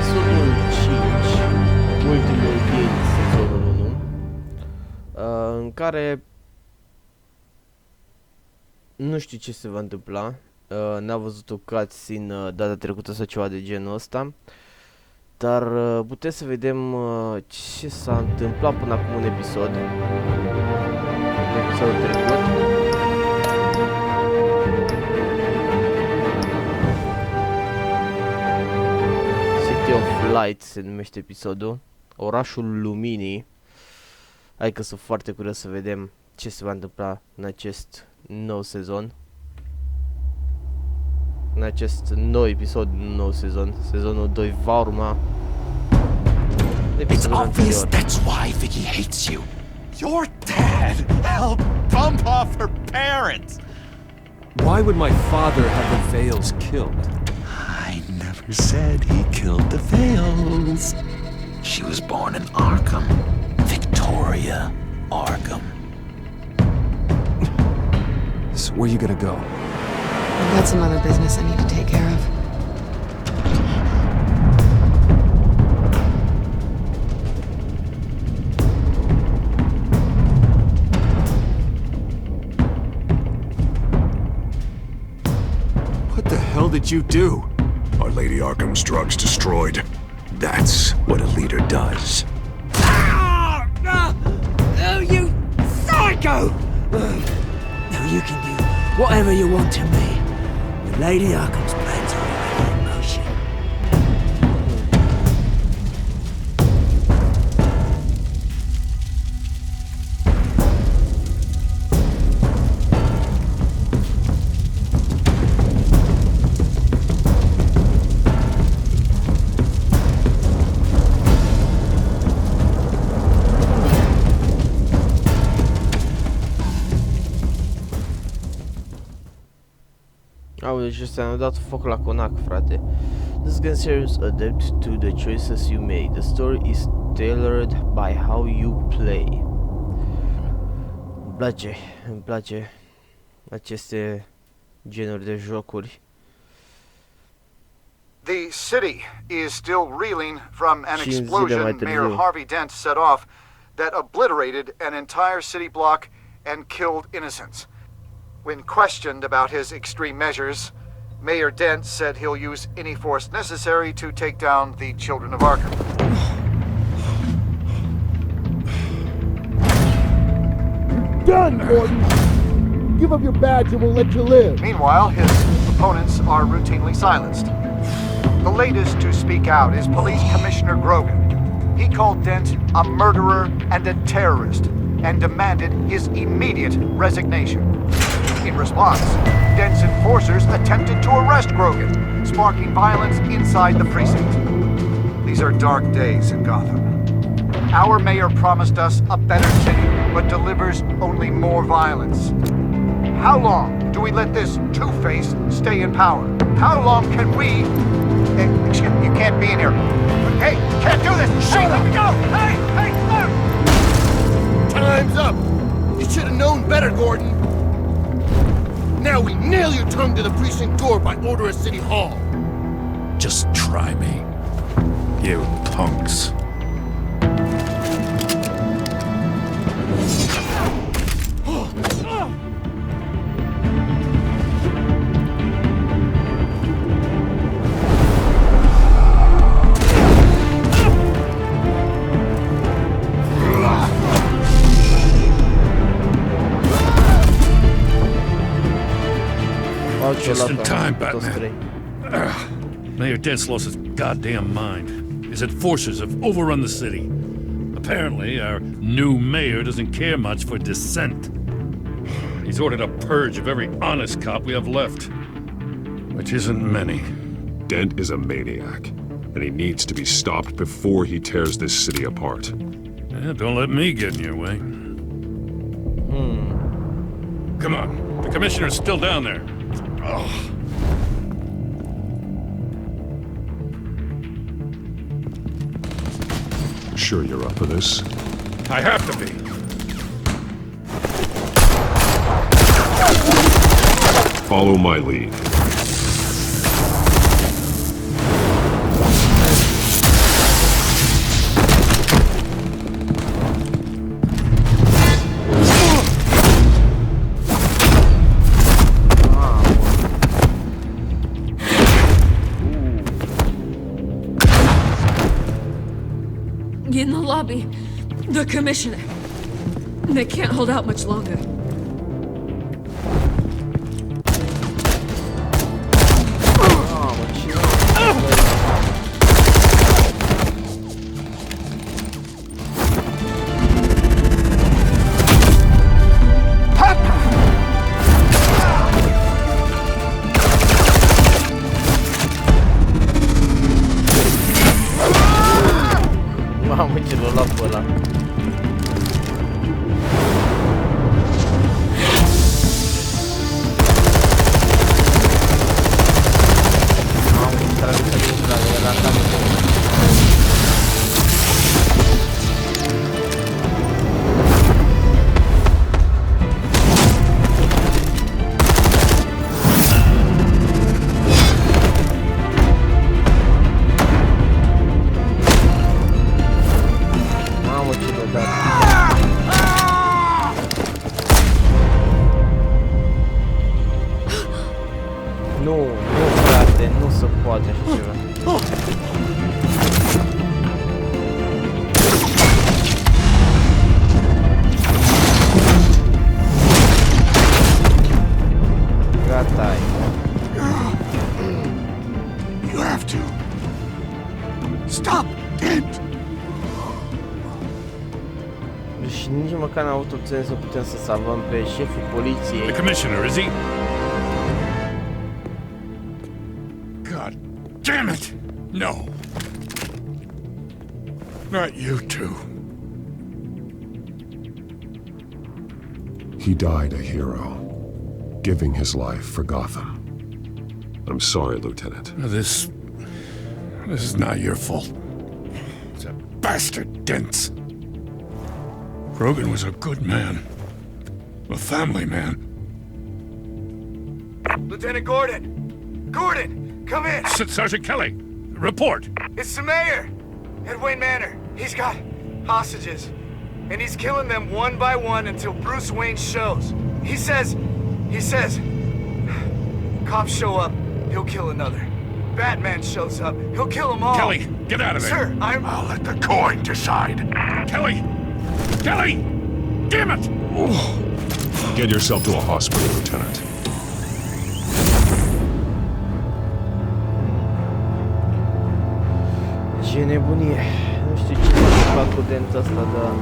episodul 5, ultimul din sezonul 1, în care nu știu ce se va întâmpla. N-a văzut o cutscene data trecută sau ceva de genul ăsta, dar putem să vedem ce s-a întâmplat până acum în episodul trecut. City of Light se numește episodul, orașul luminii. Hai că sunt foarte curios să vedem ce se va întâmpla în acest nou sezon. În acest nou episod, nou sezon, sezonul 2 va urma. It's obvious that's why Vicky hates you. Your dad helped bump off her parents. Why would my father have the Vales killed? I never said he killed the Vales. She was born in Arkham. Victoria Arkham. So where you gonna go? I've got some other business I need to take care of. What the hell did you do? Our Lady Arkham's drugs destroyed. That's what a leader does. Oh, you psycho! Now you can do whatever you want to me. Lady Arkham's plans are already in motion. Deci ăsta ne-a dat foc la conac, frate. This game series adapt to the choices you made. The story is tailored by how you play. Îmi place aceste genuri de jocuri. The city is still reeling from an 5 zile explosion mai Mayor târziu. Harvey Dent set off that obliterated an entire city block and killed innocents. When questioned about his extreme measures, Mayor Dent said he'll use any force necessary to take down the children of Arkham. Done, Gordon! Give up your badge and we'll let you live. Meanwhile, his opponents are routinely silenced. The latest to speak out is Police Commissioner Grogan. He called Dent a murderer and a terrorist and demanded his immediate resignation. In response, Dent's enforcers attempted to arrest Grogan, sparking violence inside the precinct. These are dark days in Gotham. Our mayor promised us a better city, but delivers only more violence. How long do we let this two-face stay in power? How long can we... Excuse me, you can't be in here. Hey, you can't do this! Shut up! Let me go! Hey, stop! Time's up! You should have known better, Gordon! Now we nail your tongue to the precinct door by order of City Hall! Just try me. You punks. Just in time, Batman. Mayor Dent's lost his goddamn mind. His enforcers have overrun the city. Apparently, our new mayor doesn't care much for dissent. He's ordered a purge of every honest cop we have left, which isn't many. Dent is a maniac, and he needs to be stopped before he tears this city apart. Yeah, don't let me get in your way. Come on, the commissioner's still down there. Sure you're up for this? I have to be. Follow my lead. In the lobby. The commissioner. They can't hold out much longer. Mamă, ce l-a luat pe ăla. Mamă, ce trage să nu trage, ăla asta nu trebuie. Nu, frate, nu se poate așa ceva. Gata ai. You have to. Stop it! Și nici măcar n-am avut opțiune să putem să salvăm pe șeful poliției. The commissioner, is he? God damn it! No. Not you two. He died a hero, giving his life for Gotham. I'm sorry, Lieutenant. This is not your fault. It's a bastard Dent's. Grogan was a good man. A family man. Lieutenant Gordon! Gordon! Come in! Sergeant Kelly, report! It's the mayor! At Wayne Manor. He's got hostages. And he's killing them one by one until Bruce Wayne shows. He says... Cops show up, he'll kill another. Batman shows up, he'll kill them all. Kelly, get out of there! Sir, I'll let the coin decide. Kelly! Kelly! Damn it! Get yourself to a hospital, Lieutenant. Ce nebunie. Nu știu ce să fac cu dentul ăsta, dar...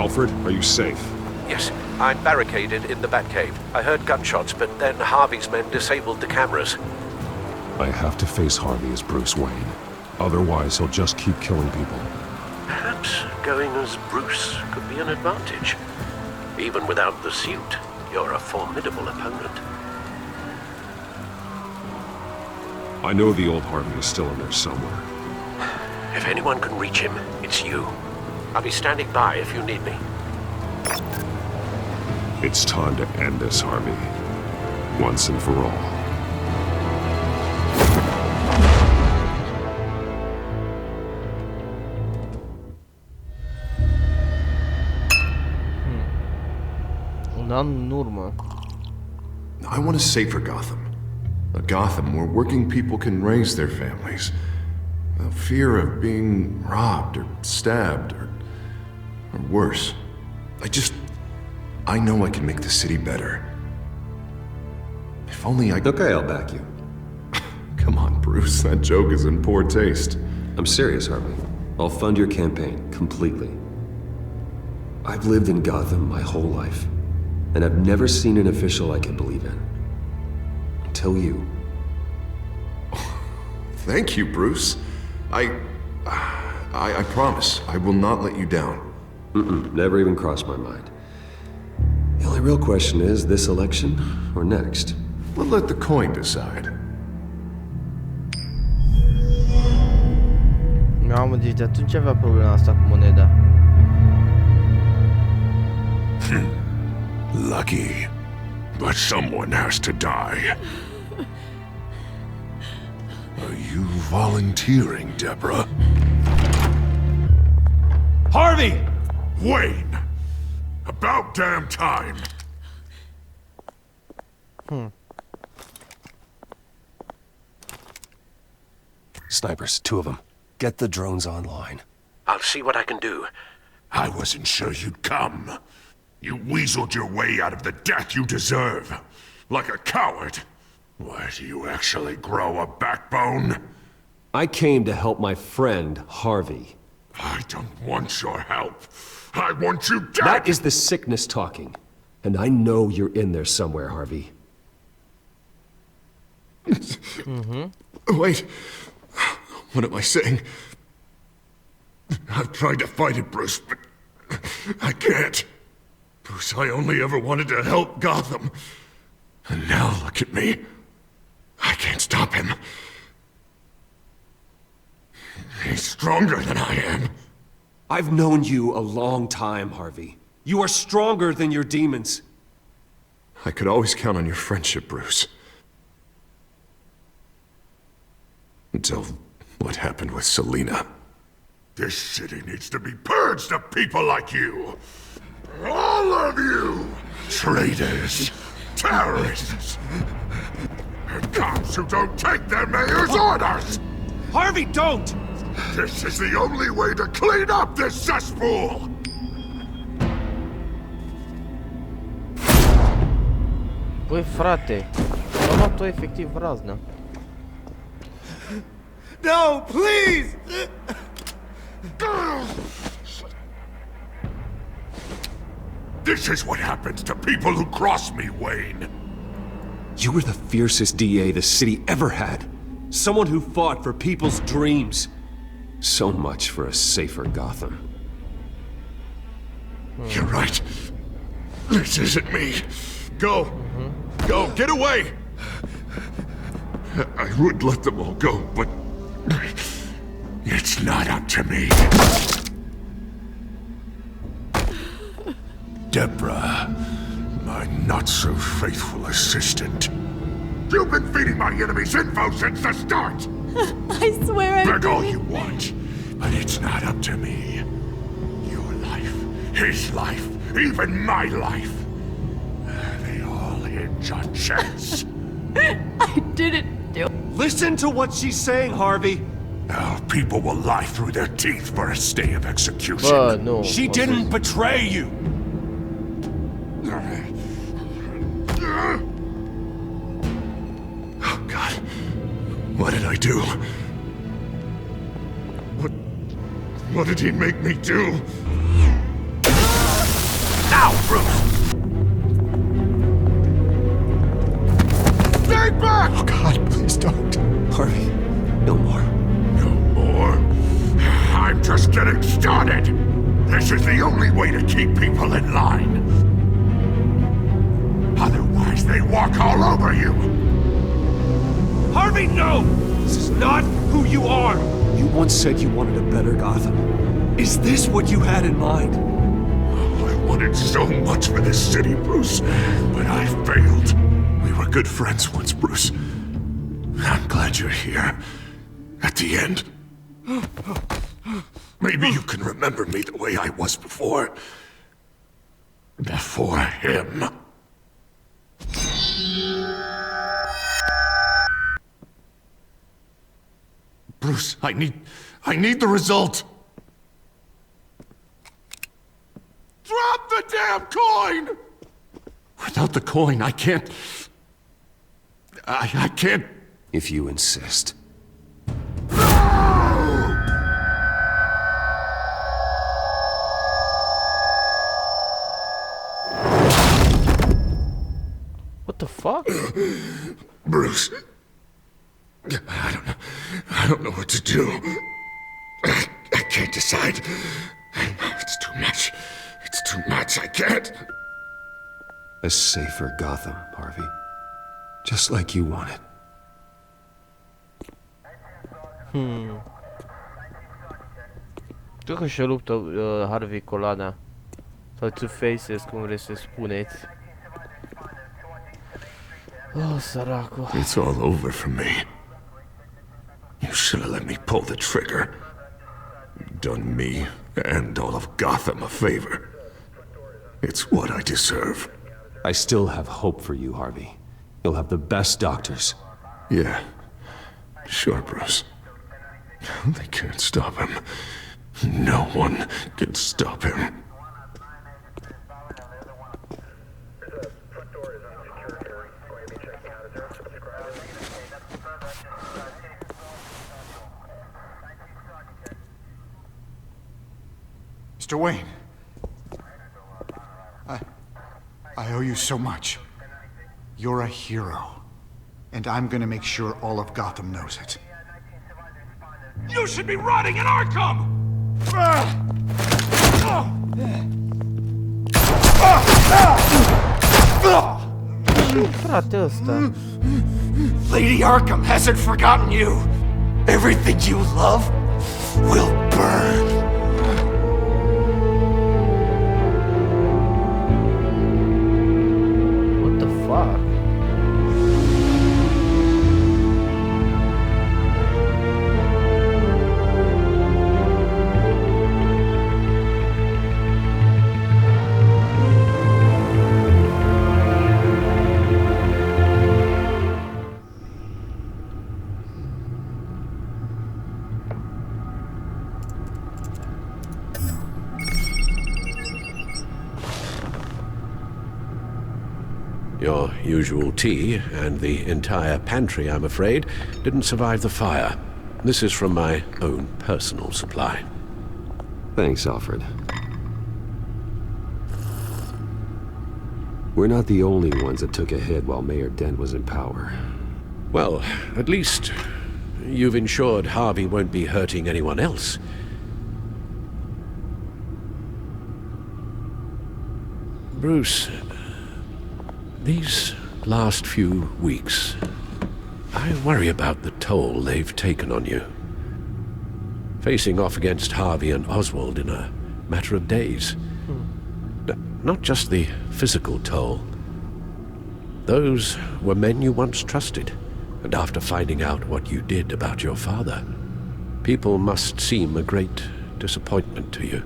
Alfred, are you safe? Yes, I'm barricaded in the Batcave. I heard gunshots, but then Harvey's men disabled the cameras. I have to face Harvey as Bruce Wayne. Otherwise, he'll just keep killing people. Perhaps going as Bruce could be an advantage. Even without the suit, you're a formidable opponent. I know the old Harvey is still in there somewhere. If anyone can reach him, it's you. I'll be standing by if you need me. It's time to end this, Harvey. Once and for all. Un an în urmă. I want a safer Gotham. A Gotham where working people can raise their families. Without fear of being robbed or stabbed or worse. I know I can make the city better. If only I... Okay, I'll back you. Come on, Bruce. That joke is in poor taste. I'm serious, Harvey. I'll fund your campaign, completely. I've lived in Gotham my whole life, and I've never seen an official I can believe in. Until you. Thank you, Bruce. I promise, I will not let you down. Never even crossed my mind. The only real question is, this election or next? We'll let the coin decide. Mamă, deci de atunci avea problema asta cu moneda. Lucky. But someone has to die. Are you volunteering, Deborah? Harvey! Wayne! About damn time! Snipers, 2 of them. Get the drones online. I'll see what I can do. I wasn't sure you'd come. You weaseled your way out of the death you deserve. Like a coward. Why do you actually grow a backbone? I came to help my friend, Harvey. I don't want your help. I want you dead! That is the sickness talking. And I know you're in there somewhere, Harvey. Wait. What am I saying? I've tried to fight it, Bruce, but I can't. Bruce, I only ever wanted to help Gotham. And now look at me. I can't stop him. He's stronger than I am. I've known you a long time, Harvey. You are stronger than your demons. I could always count on your friendship, Bruce. Until what happened with Selena. This city needs to be purged of people like you. All of you! Traitors, terrorists, and cops who don't take their mayor's orders! Harvey, don't! This is the only way to clean up this cesspool! Băi, frate, am luat-o efectiv razna. No, please! This is what happens to people who cross me, Wayne. You were the fiercest DA the city ever had. Someone who fought for people's dreams. So much for a safer Gotham. You're right. This isn't me. Go. Go, get away! I would let them all go, but it's not up to me. Deborah, my not-so-faithful assistant. You've been feeding my enemies info since the start! I swear I Beg all didn't. you want, but it's not up to me. Your life, his life, even my life. They all hinge on chance. I didn't do it. Listen to what she's saying, Harvey. Now people will lie through their teeth for a stay of execution. Bă, nu. She didn't betray you. Oh, God. What did I do? What did he make me do? Now, Bruce! Stay back! Oh, God, please don't. Harvey, no more. No more? I'm just getting started! This is the only way to keep people in line. Otherwise, they walk all over you! Harvey, no! This is not who you are! You once said you wanted a better Gotham. Is this what you had in mind? Oh, I wanted so much for this city, Bruce, but I failed. We were good friends once, Bruce. I'm glad you're here. At the end. Maybe you can remember me the way I was before. Before him. Bruce, I need the result. Drop the damn coin! Without the coin, I can't... I can't... If you insist. What the fuck? Bruce... I don't know what to do. I can't decide. It's too much. It's too much. I can't. A safer Gotham, Harvey. Just like you wanted. Cred că și-o luptă Harvey Colana. Sau Two Faces, cum vreți să spuneți. Oh, săracu. It's all over for me. You should have let me pull the trigger. You've done me and all of Gotham a favor. It's what I deserve. I still have hope for you, Harvey. You'll have the best doctors. Yeah. Sure, Bruce. They can't stop him. No one can stop him. Mr. Wayne. I owe you so much. You're a hero. And I'm gonna make sure all of Gotham knows it. You should be rotting in Arkham! Frate ăsta. Lady Arkham hasn't forgotten you. Everything you love will burn. What the fuck? Your usual tea and the entire pantry, I'm afraid, didn't survive the fire. This is from my own personal supply. Thanks, Alfred. We're not the only ones that took a hit while Mayor Dent was in power. Well, at least you've ensured Harvey won't be hurting anyone else. Bruce, these last few weeks, I worry about the toll they've taken on you. Facing off against Harvey and Oswald in a matter of days. Not just the physical toll. Those were men you once trusted, and after finding out what you did about your father, people must seem a great disappointment to you.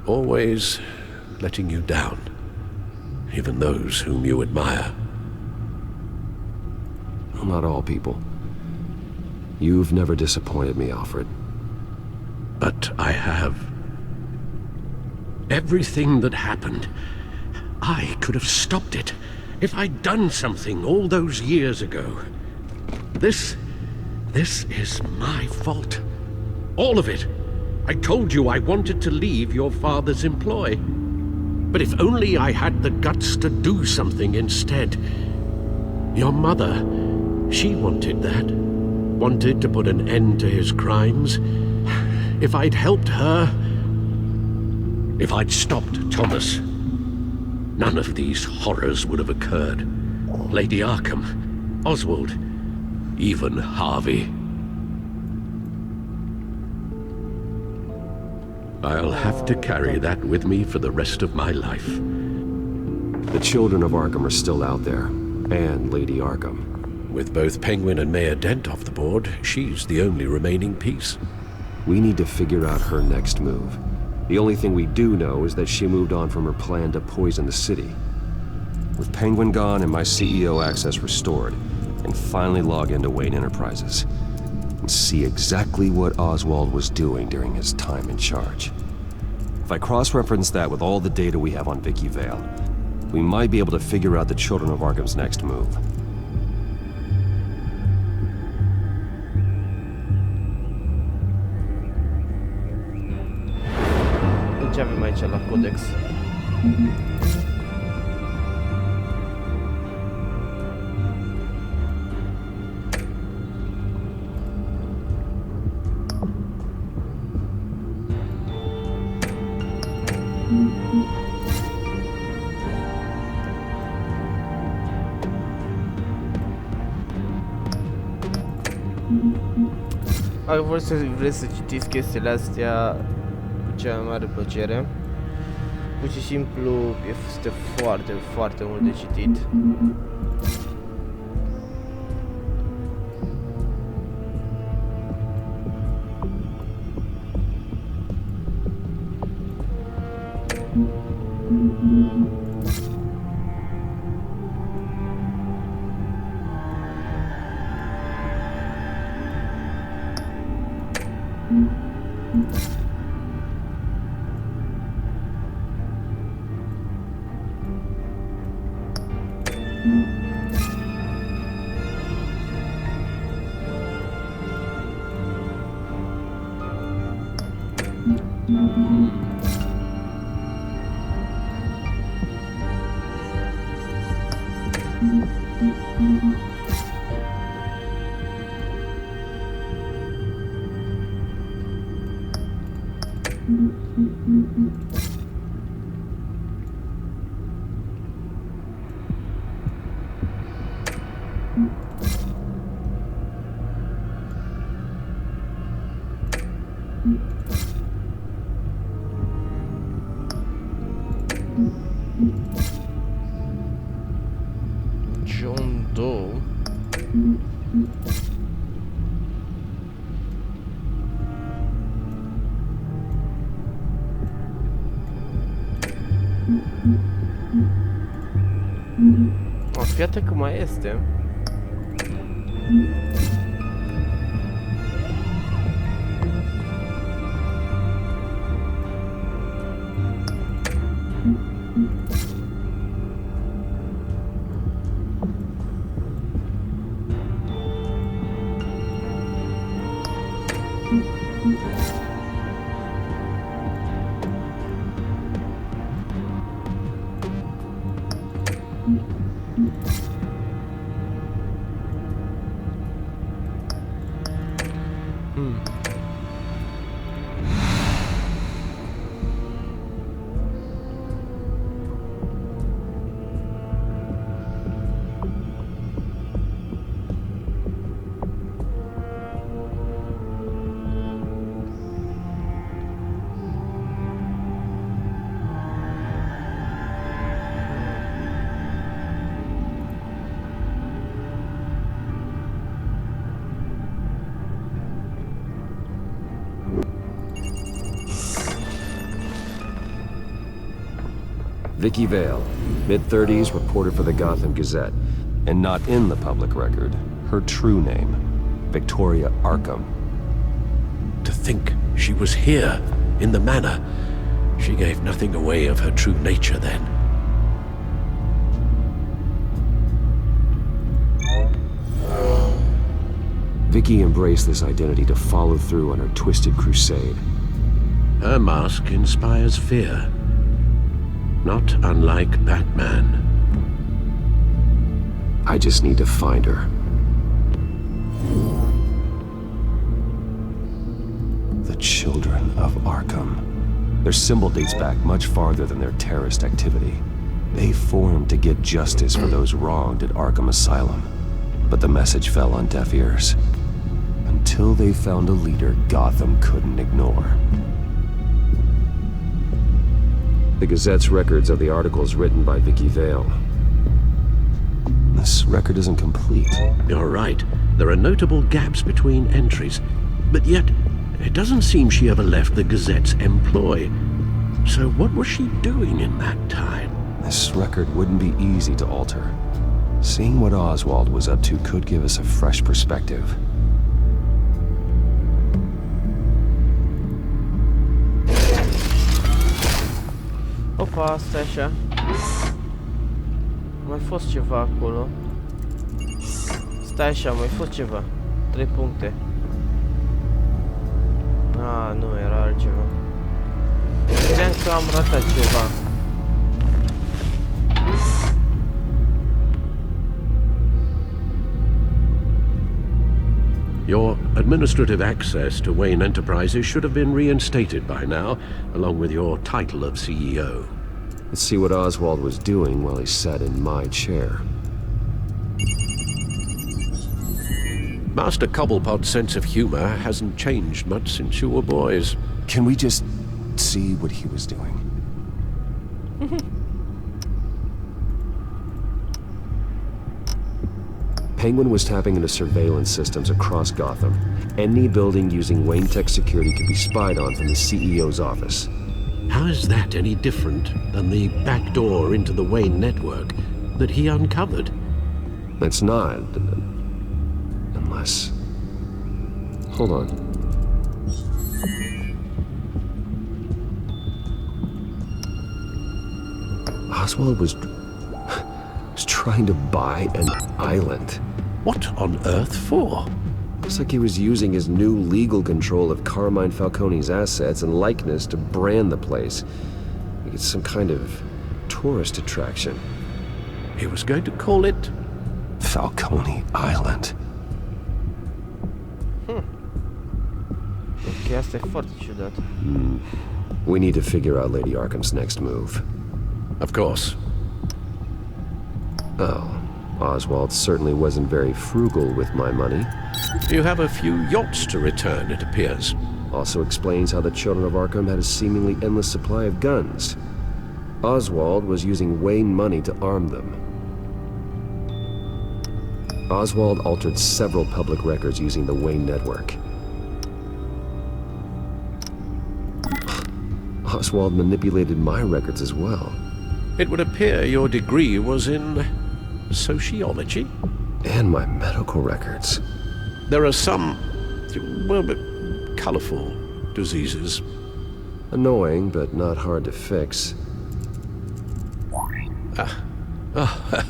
Always letting you down, even those whom you admire. Well, not all people. You've never disappointed me, Alfred. But I have. Everything that happened, I could have stopped it if I'd done something all those years ago. This is my fault. All of it. I told you I wanted to leave your father's employ. But if only I had the guts to do something instead. Your mother, she wanted that. Wanted to put an end to his crimes. If I'd helped her, if I'd stopped Thomas, none of these horrors would have occurred. Lady Arkham, Oswald, even Harvey. I'll have to carry that with me for the rest of my life. The children of Arkham are still out there, and Lady Arkham. With both Penguin and Mayor Dent off the board, she's the only remaining piece. We need to figure out her next move. The only thing we do know is that she moved on from her plan to poison the city. With Penguin gone and my CEO access restored, I can finally log into Wayne Enterprises and see exactly what Oswald was doing during his time in charge. If I cross-reference that with all the data we have on Vicky Vale, we might be able to figure out the Children of Arkham's next move. Ce avem aici la Codex? Vreți să citiți chestiile astea cu cea mai mare plăcere. Pur și simplu este foarte, foarte mult de citit. John Doe. Fiată că mai este. Vicky Vale, mid-30s, reporter for the Gotham Gazette. And not in the public record, her true name, Victoria Arkham. To think she was here, in the manor. She gave nothing away of her true nature then. Vicky embraced this identity to follow through on her twisted crusade. Her mask inspires fear. Not unlike Batman. I just need to find her. The Children of Arkham. Their symbol dates back much farther than their terrorist activity. They formed to get justice for those wronged at Arkham Asylum. But the message fell on deaf ears. Until they found a leader Gotham couldn't ignore. The Gazette's records of the articles written by Vicky Vale. This record isn't complete. You're right. There are notable gaps between entries. But yet, it doesn't seem she ever left the Gazette's employ. So what was she doing in that time? This record wouldn't be easy to alter. Seeing what Oswald was up to could give us a fresh perspective. Opa, stai așa. Mai fost ceva acolo. Stai așa, mai fost ceva. 3 puncte. Ah, nu, era altceva. Credeam că am ratat ceva. Your administrative access to Wayne Enterprises should have been reinstated by now, along with your title of CEO. Let's see what Oswald was doing while he sat in my chair. Master Cobblepot's sense of humor hasn't changed much since you were boys. Can we just see what he was doing? Penguin was tapping into surveillance systems across Gotham. Any building using Wayne Tech security could be spied on from the CEO's office. How is that any different than the back door into the Wayne network that he uncovered? It's not. Unless... Hold on. Oswald was trying to buy an island. What on earth for? Looks like he was using his new legal control of Carmine Falcone's assets and likeness to brand the place. Like it's some kind of tourist attraction. He was going to call it Falcone Island. Ok, asta e foarte ciudat. We need to figure out Lady Arkham's next move. Of course. Oh, Oswald certainly wasn't very frugal with my money. You have a few yachts to return, it appears. Also explains how the children of Arkham had a seemingly endless supply of guns. Oswald was using Wayne money to arm them. Oswald altered several public records using the Wayne network. Oswald manipulated my records as well. It would appear your degree was in sociology? And my medical records. There are some, well, colorful diseases. Annoying, but not hard to fix.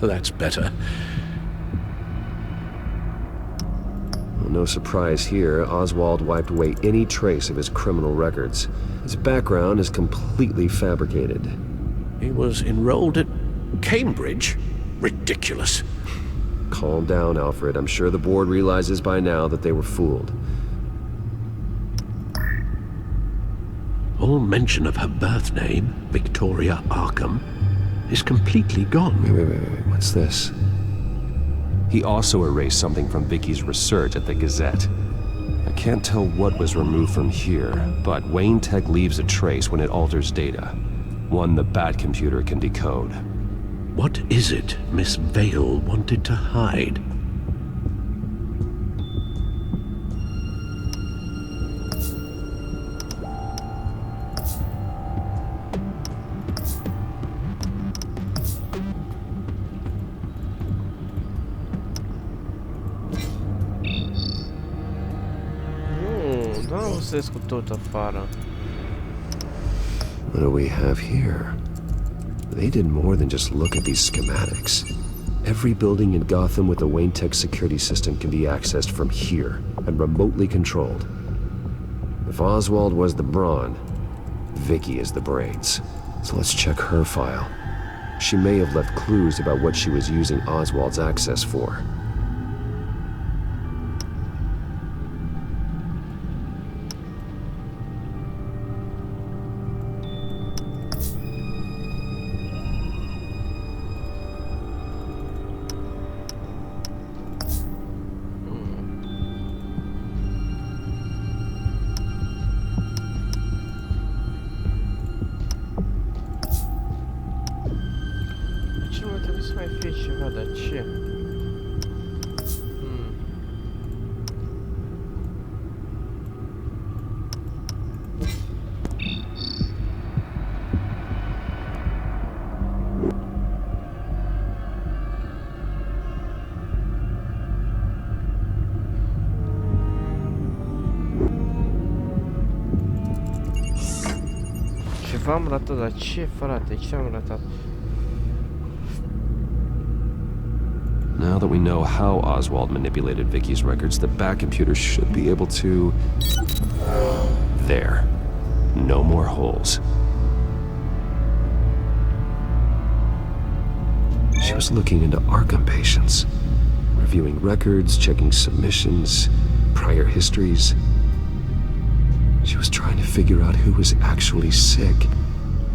That's better. No surprise here, Oswald wiped away any trace of his criminal records. His background is completely fabricated. He was enrolled at Cambridge? Ridiculous. Calm down, Alfred. I'm sure the board realizes by now that they were fooled. All mention of her birth name, Victoria Arkham, is completely gone. Wait. What's this? He also erased something from Vicky's research at the Gazette. I can't tell what was removed from here, but Wayne Tech leaves a trace when it alters data. One the Bat computer can decode. What is it Miss Vale wanted to hide? Cu tot afară. What do we have here? They did more than just look at these schematics. Every building in Gotham with a Wayne Tech security system can be accessed from here and remotely controlled. If Oswald was the brawn, Vicky is the brains. So let's check her file. She may have left clues about what she was using Oswald's access for. Ceva am ratat, dar ce, frate? Ce am ratat? Now that we know how Oswald manipulated Vicky's records, the Bat computer should be able to... There. No more holes. She was looking into Arkham patients, reviewing records, checking submissions, prior histories. She was trying to figure out who was actually sick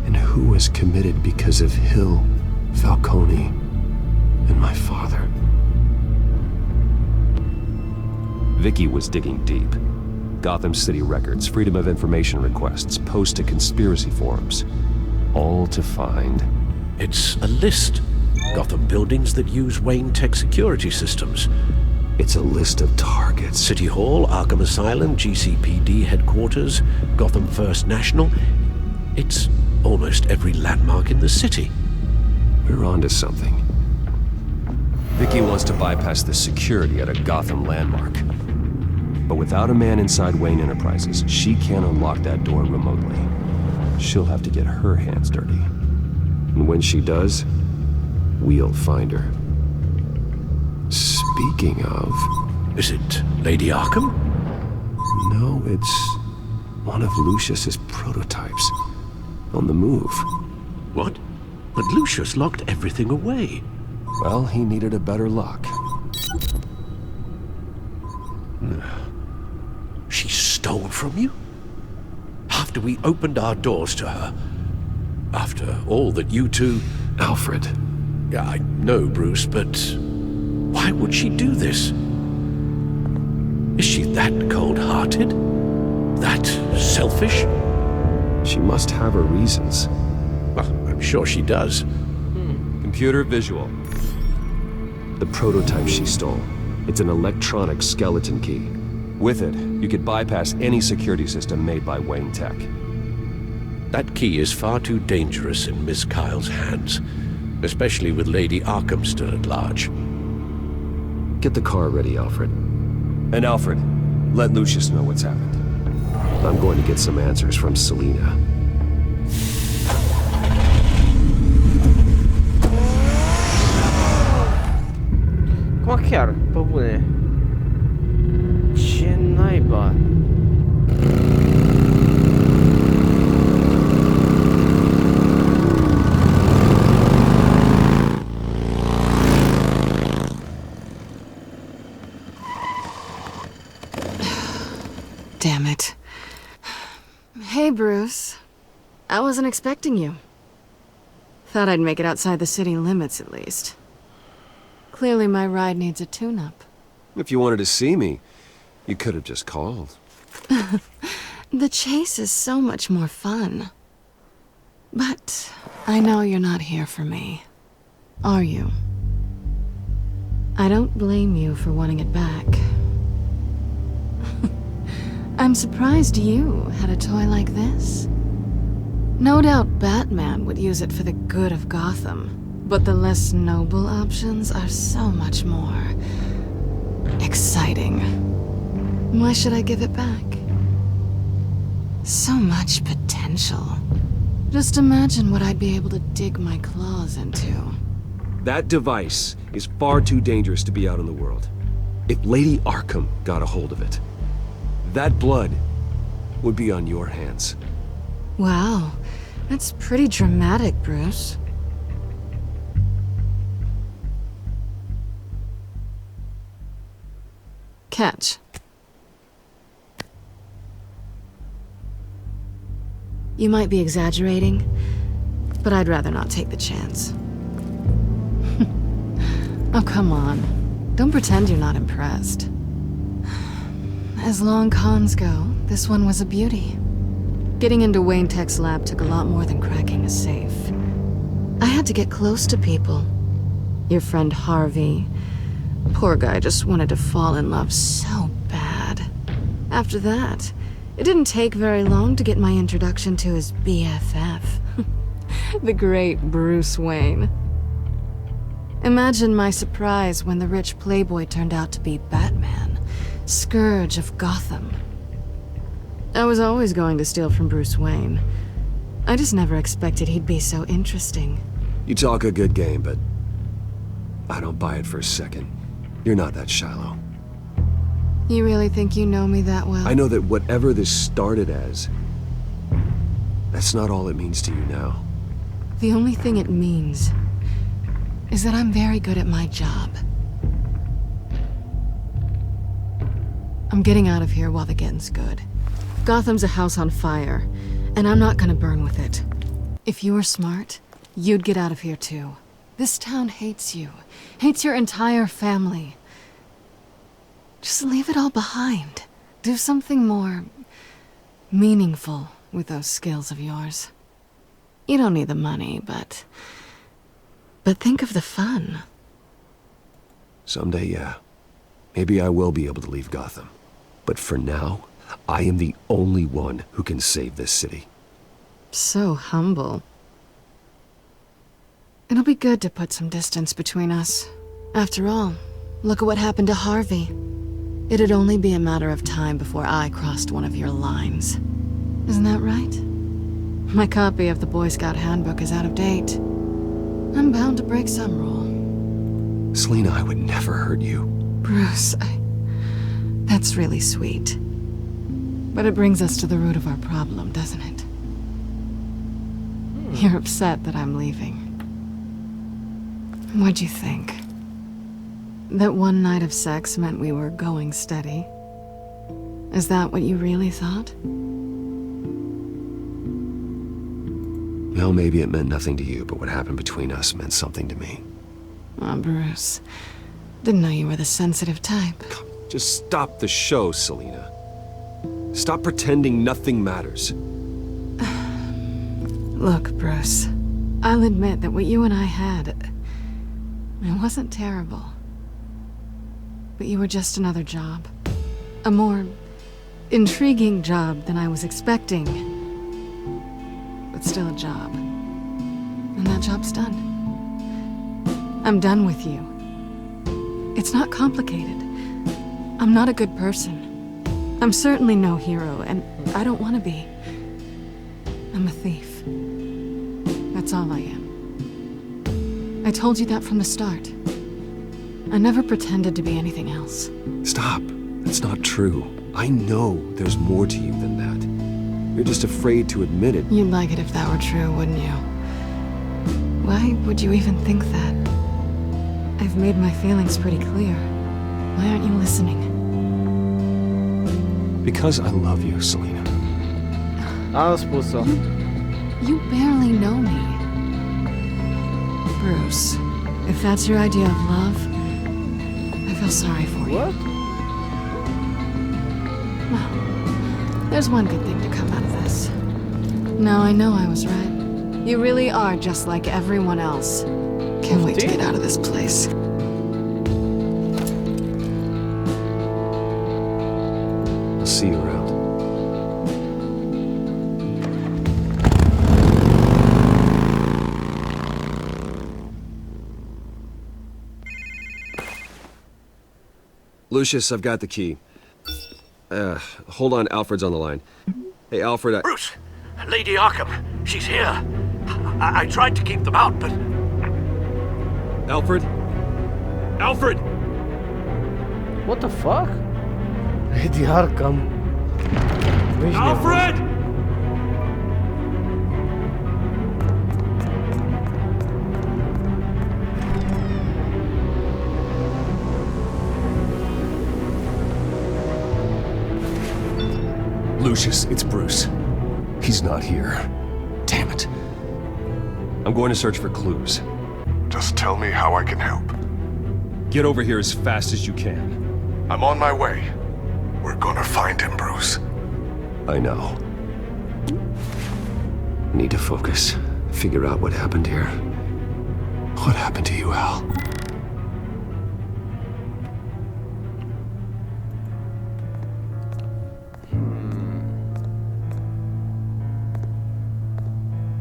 and who was committed because of Hill, Falcone, and my father. Vicky was digging deep. Gotham City records, Freedom of Information requests, posts to conspiracy forums. All to find... It's a list. Gotham buildings that use Wayne Tech security systems. It's a list of targets. City Hall, Arkham Asylum, GCPD headquarters, Gotham First National. It's almost every landmark in the city. We're onto something. Vicky wants to bypass the security at a Gotham landmark. But without a man inside Wayne Enterprises, she can't unlock that door remotely. She'll have to get her hands dirty. And when she does, we'll find her. Speaking of... Is it Lady Arkham? No, it's one of Lucius's prototypes. On the move. What? But Lucius locked everything away. Well, he needed a better lock. She stole from you? After we opened our doors to her? After all that you two... Alfred. Yeah, I know, Bruce, but... why would she do this? Is she that cold-hearted? That selfish? She must have her reasons. Well, I'm sure she does. Computer visual. The prototype she stole. It's an electronic skeleton key. With it, you could bypass any security system made by Wayne Tech. That key is far too dangerous in Miss Kyle's hands, especially with Lady Arkham still at large. Get the car ready, Alfred. And Alfred, let Lucius know what's happened. I'm going to get some answers from Selena. Cum chiar, pe bune. Ce naiba? Damn it. Hey, Bruce. I wasn't expecting you. Thought I'd make it outside the city limits, at least. Clearly my ride needs a tune-up. If you wanted to see me, you could have just called. The chase is so much more fun. But I know you're not here for me. Are you? I don't blame you for wanting it back. I'm surprised you had a toy like this. No doubt Batman would use it for the good of Gotham, but the less noble options are so much more exciting. Why should I give it back? So much potential. Just imagine what I'd be able to dig my claws into. That device is far too dangerous to be out in the world. If Lady Arkham got a hold of it, that blood would be on your hands. Wow, that's pretty dramatic, Bruce. Catch. You might be exaggerating, but I'd rather not take the chance. Oh, come on. Don't pretend you're not impressed. As long cons go, this one was a beauty. Getting into Wayne Tech's lab took a lot more than cracking a safe. I had to get close to people. Your friend Harvey. Poor guy just wanted to fall in love so bad. After that, it didn't take very long to get my introduction to his BFF. The great Bruce Wayne. Imagine my surprise when the rich playboy turned out to be Batman, Scourge of Gotham. I was always going to steal from Bruce Wayne. I just never expected he'd be so interesting. You talk a good game, but I don't buy it for a second. You're not that shallow. You really think you know me that well? I know that whatever this started as, that's not all it means to you now. The only thing it means is that I'm very good at my job. I'm getting out of here while the getting's good. Gotham's a house on fire, and I'm not gonna burn with it. If you were smart, you'd get out of here too. This town hates you, hates your entire family. Just leave it all behind. Do something more meaningful with those skills of yours. You don't need the money, but think of the fun. Someday, yeah. Maybe I will be able to leave Gotham. But for now, I am the only one who can save this city. So humble. It'll be good to put some distance between us. After all, look at what happened to Harvey. It'd only be a matter of time before I crossed one of your lines. Isn't that right? My copy of the Boy Scout handbook is out of date. I'm bound to break some rule. Selena, I would never hurt you. Bruce, that's really sweet. But it brings us to the root of our problem, doesn't it? You're upset that I'm leaving. What'd you think? That one night of sex meant we were going steady? Is that what you really thought? Well, maybe it meant nothing to you, but what happened between us meant something to me. Oh, Bruce. Didn't know you were the sensitive type. Just stop the show, Selena. Stop pretending nothing matters. Look, Bruce. I'll admit that what you and I had... it wasn't terrible. But you were just another job. A more intriguing job than I was expecting. But still a job. And that job's done. I'm done with you. It's not complicated. I'm not a good person. I'm certainly no hero, and I don't want to be. I'm a thief. That's all I am. I told you that from the start. I never pretended to be anything else. Stop. That's not true. I know there's more to you than that. You're just afraid to admit it. You'd like it if that were true, wouldn't you? Why would you even think that? I've made my feelings pretty clear. Why aren't you listening? Because I love you, Selena. Am spus-o. You barely know me. Bruce, if that's your idea of love, I feel sorry for you. What? Well, there's one good thing to come out of this. Now I know I was right. You really are just like everyone else. Can't wait to get out of this place. I'll see you around. Lucius, I've got the key. Hold on, Alfred's on the line. Hey, Alfred, Bruce! Lady Arkham, she's here. I tried to keep them out, but... Alfred? Alfred! What the fuck? Lady Arkham. Alfred! Lucius, it's Bruce. He's not here. Damn it. I'm going to search for clues. Just tell me how I can help. Get over here as fast as you can. I'm on my way. We're gonna find him, Bruce. I know. Need to focus. Figure out what happened here. What happened to you, Al?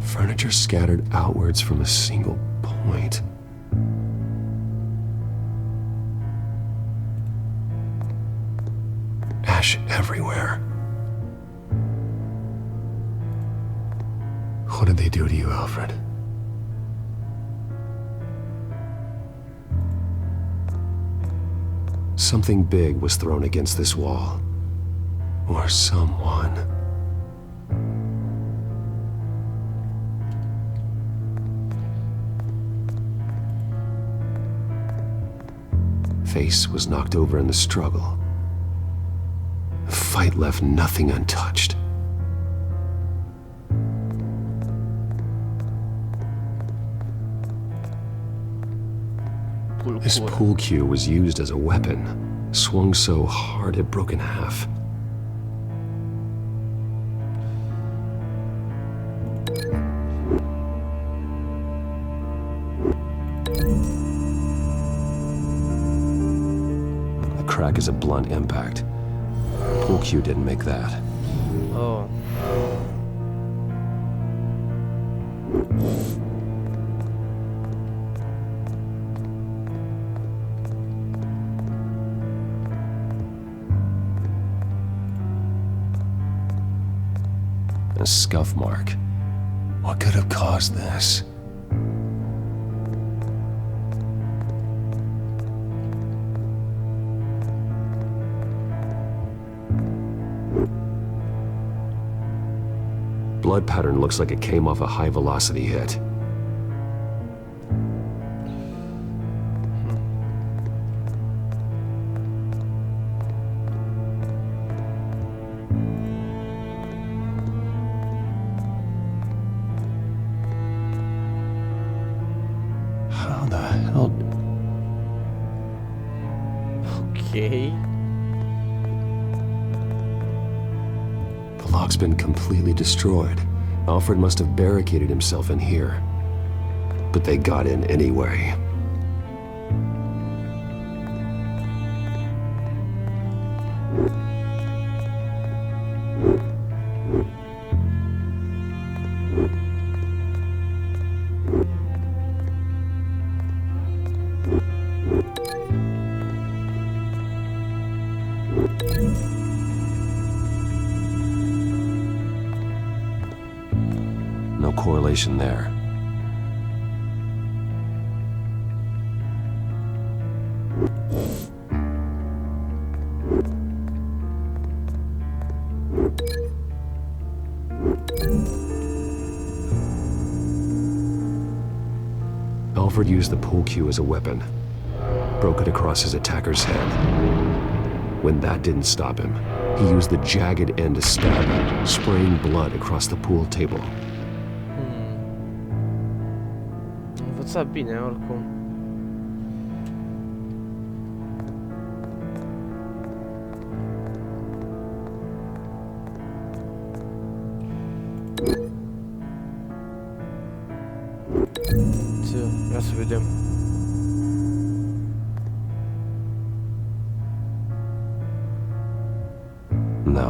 Furniture scattered outwards from a single point. Ash everywhere. What did they do to you, Alfred? Something big was thrown against this wall. Or someone. Face was knocked over in the struggle. The fight left nothing untouched. This pool cue was used as a weapon, swung so hard it broke in half. The crack is a blunt impact. Pool cue didn't make that. Oh. A scuff mark. What could have caused this? Blood pattern looks like it came off a high-velocity hit. How the hell? Okay. The lock's been completely destroyed. Alfred must have barricaded himself in here. But they got in anyway. No correlation there. Alfred used the pool cue as a weapon, broke it across his attacker's head. When that didn't stop him, he used the jagged end to stab him, spraying blood across the pool table. Învățat bine, oricum. Ia să vedem. No.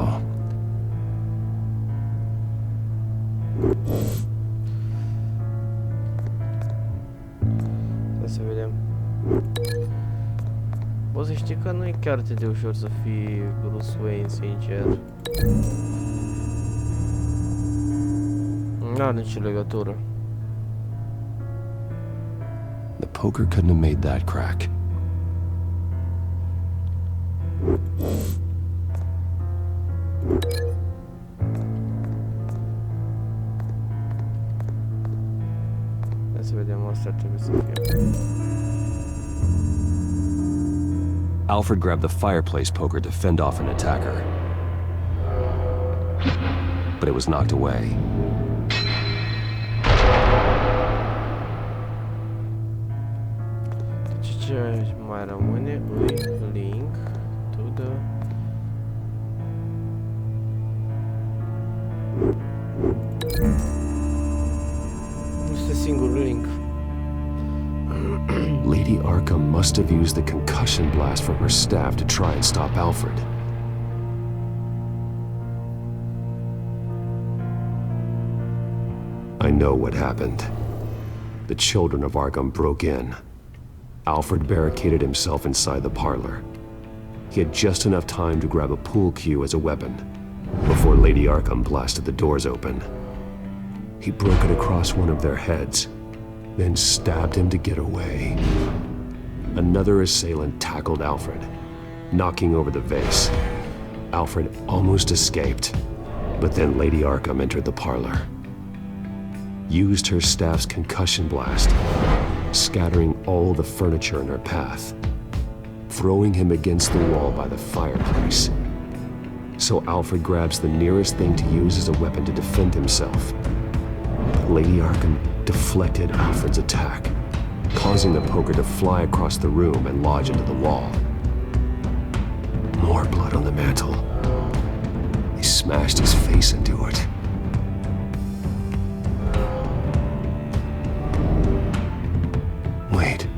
Ia să vedem. O să știi că nu e chiar atât de ușor să fii Bruce Wayne, sincer. N-are nicio legătură. The poker couldn't have made that crack. Ia să vedem, asta ar trebui să fie. Alfred grabbed the fireplace poker to fend off an attacker. But it was knocked away. Deci ce mai rămâne? Link to the... Nu este singurul link. Lady Arkham must have used the concussion blast from her staff to try and stop Alfred. I know what happened. The children of Arkham broke in. Alfred barricaded himself inside the parlor. He had just enough time to grab a pool cue as a weapon before Lady Arkham blasted the doors open. He broke it across one of their heads, then stabbed him to get away. Another assailant tackled Alfred, knocking over the vase. Alfred almost escaped, but then Lady Arkham entered the parlor, used her staff's concussion blast, scattering all the furniture in her path, throwing him against the wall by the fireplace. So Alfred grabs the nearest thing to use as a weapon to defend himself. But Lady Arkham deflected Alfred's attack, causing the poker to fly across the room and lodge into the wall. More blood on the mantel. He smashed his face into it. Wait,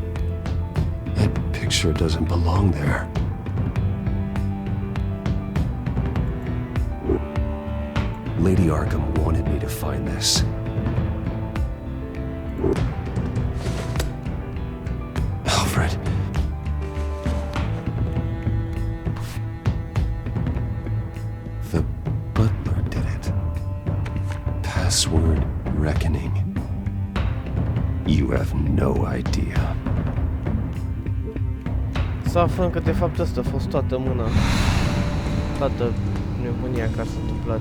that picture doesn't belong there. Lady Arkham wanted me to find this. Alfred. The butler did it. Password reckoning. You have no idea. Să aflăm că de fapt asta a fost toată mâna. Toată nebunia care s-a întâmplat.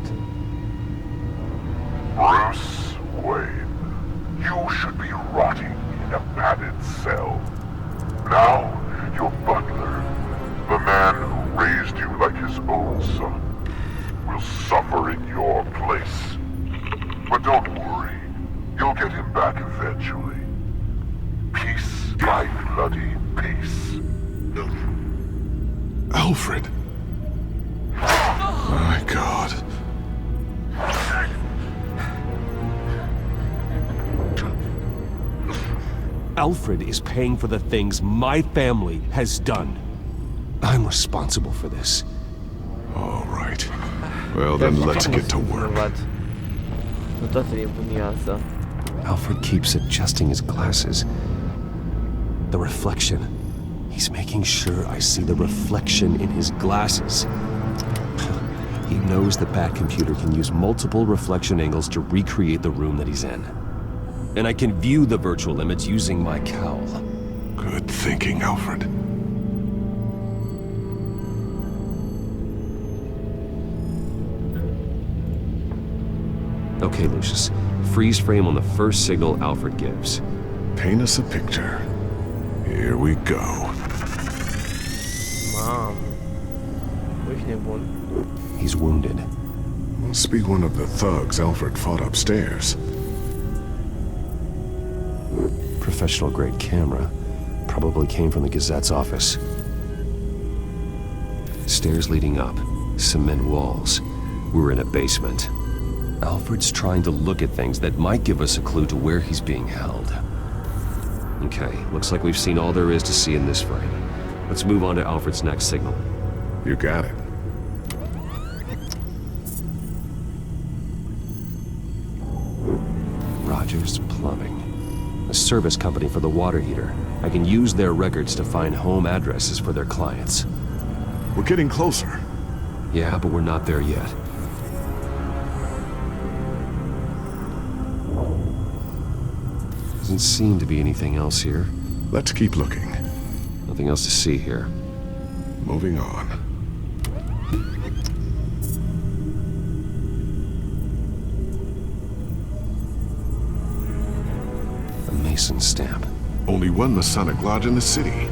But don't worry. You'll get him back eventually. Peace, my bloody peace. Alfred! My God. Alfred is paying for the things my family has done. I'm responsible for this. All right. Well, then let's get to work. Nu toată nebunia asta. Alfred keeps adjusting his glasses. The reflection. He's making sure I see the reflection in his glasses. He knows the Batcomputer can use multiple reflection angles to recreate the room that he's in. And I can view the virtual image using my cowl. Good thinking, Alfred. Okay, Lucius. Freeze frame on the first signal Alfred gives. Paint us a picture. Here we go. Mamă. Ești nebun. He's wounded. Must be one of the thugs Alfred fought upstairs. Professional grade camera. Probably came from the Gazette's office. Stairs leading up. Cement walls. We're in a basement. Alfred's trying to look at things that might give us a clue to where he's being held. Okay, looks like we've seen all there is to see in this frame. Let's move on to Alfred's next signal. You got it. Rogers Plumbing. A service company for the water heater. I can use their records to find home addresses for their clients. We're getting closer. Yeah, but we're not there yet. Doesn't seem to be anything else here. Let's keep looking. Nothing else to see here. Moving on. A Mason stamp. Only one Masonic lodge in the city.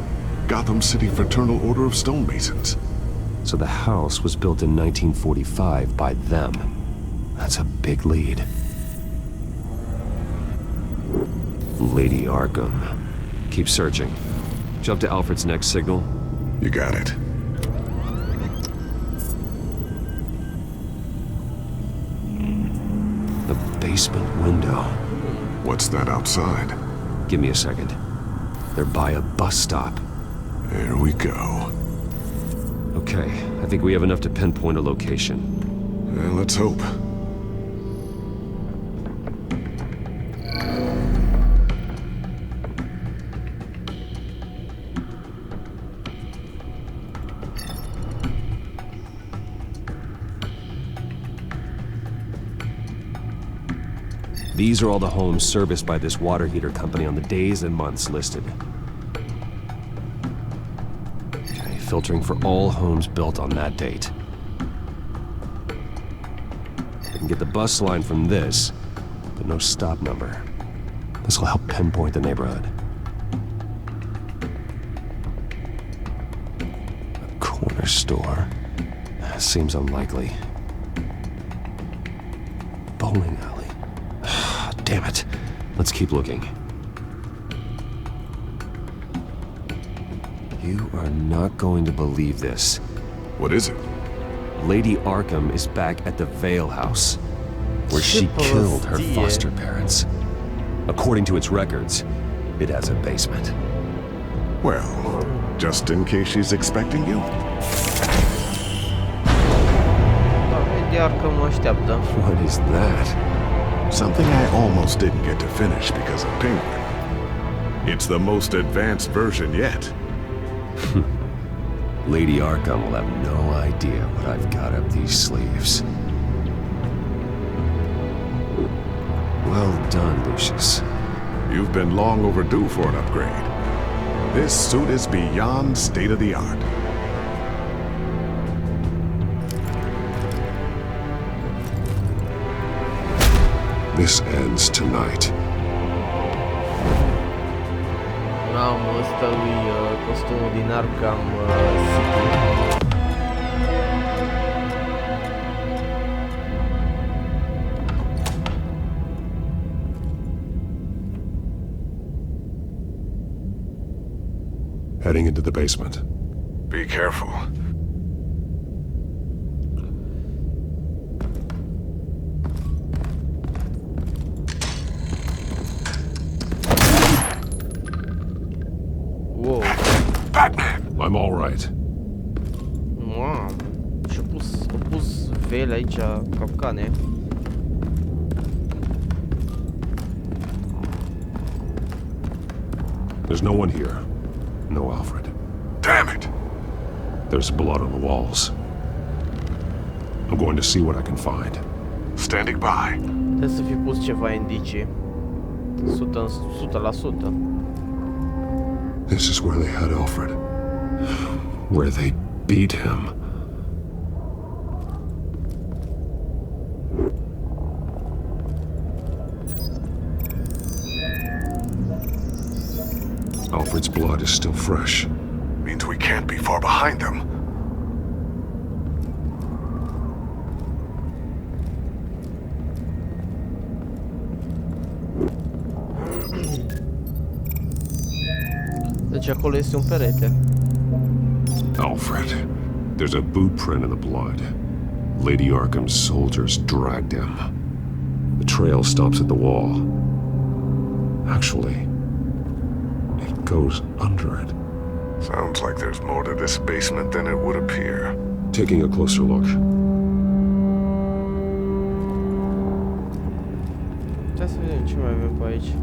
Gotham City Fraternal Order of Stonemasons. So the house was built in 1945 by them. That's a big lead. Lady Arkham. Keep searching. Jump to Alfred's next signal. You got it. The basement window. What's that outside? Give me a second. They're by a bus stop. There we go. Okay, I think we have enough to pinpoint a location. Well, let's hope. These are all the homes serviced by this water heater company on the days and months listed. Okay, filtering for all homes built on that date. I can get the bus line from this, but no stop number. This will help pinpoint the neighborhood. A corner store. Seems unlikely. Bowling alley. Damn it. Let's keep looking. You are not going to believe this. What is it? Lady Arkham is back at the Vale House, where she killed her foster parents. According to its records, it has a basement. Well, just in case she's expecting you. What is that? Something I almost didn't get to finish because of Penguin. It's the most advanced version yet. Lady Arkham will have no idea what I've got up these sleeves. Well done, Lucius. You've been long overdue for an upgrade. This suit is beyond state-of-the-art. This ends tonight. Mamă, ăsta lui costumul din Arkham City. Heading into the basement. Be careful. Wow. Batman! I'm all right. Mamă. Și-a pus vele aici, capcane. There's no one here. No Alfred. Damn it! There's blood on the walls. I'm going to see what I can find. Standing by. Trebuie să fi pus ceva indicii. 100%. This is where they had Alfred. Where they beat him. Alfred's blood is still fresh. Means we can't be far behind them. Deci acolo este un perete. Alfred. There's a boot print in the blood. Lady Arkham's soldiers dragged him. The trail stops at the wall. Actually, it goes under it. Sounds like there's more to this basement than it would appear. Taking a closer look. Hai să vedem ce mai avem pe aici.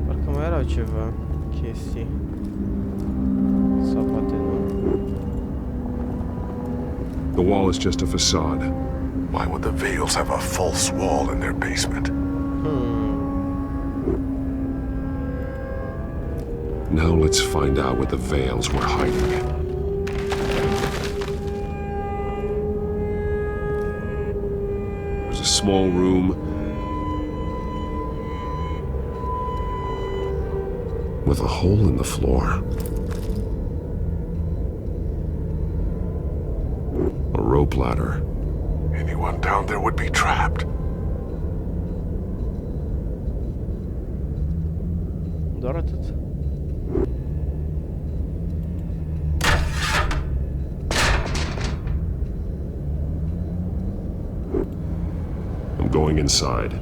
Parcă mai erau ceva chestii. Sau poate nu. The wall is just a facade. Why would the Vales have a false wall in their basement? Now let's find out what the Vales were hiding. There's a small room with a hole in the floor. A rope ladder. Anyone down there would be trapped. Doar atât. I'm going inside.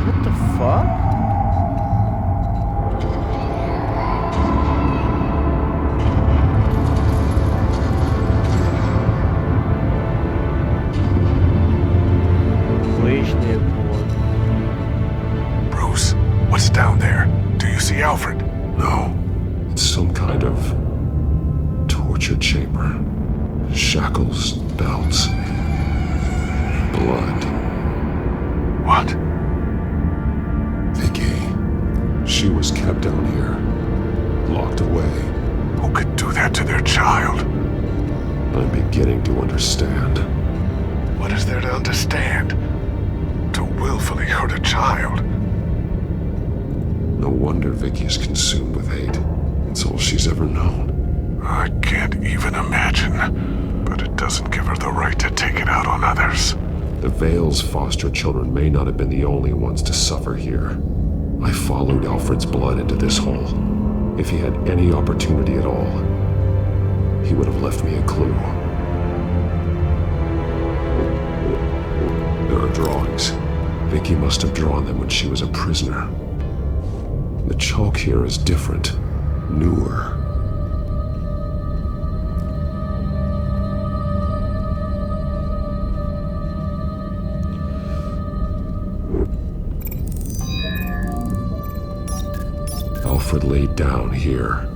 What the fuck? Bruce, what's down there? Do you see Alfred? No. It's some kind of torture chamber. Shackles, belts, blood. What? Vicky. She was kept down here, locked away. Who could do that to their child? I'm beginning to understand. What is there to understand? To willfully hurt a child? No wonder Vicky is consumed with hate. It's all she's ever known. I can't even imagine. But it doesn't give her the right to take it out on others. The Vale's foster children may not have been the only ones to suffer here. I followed Alfred's blood into this hole. If he had any opportunity at all, he would have left me a clue. There are drawings. Vicky must have drawn them when she was a prisoner. The chalk here is different, newer. Alfred laid down here.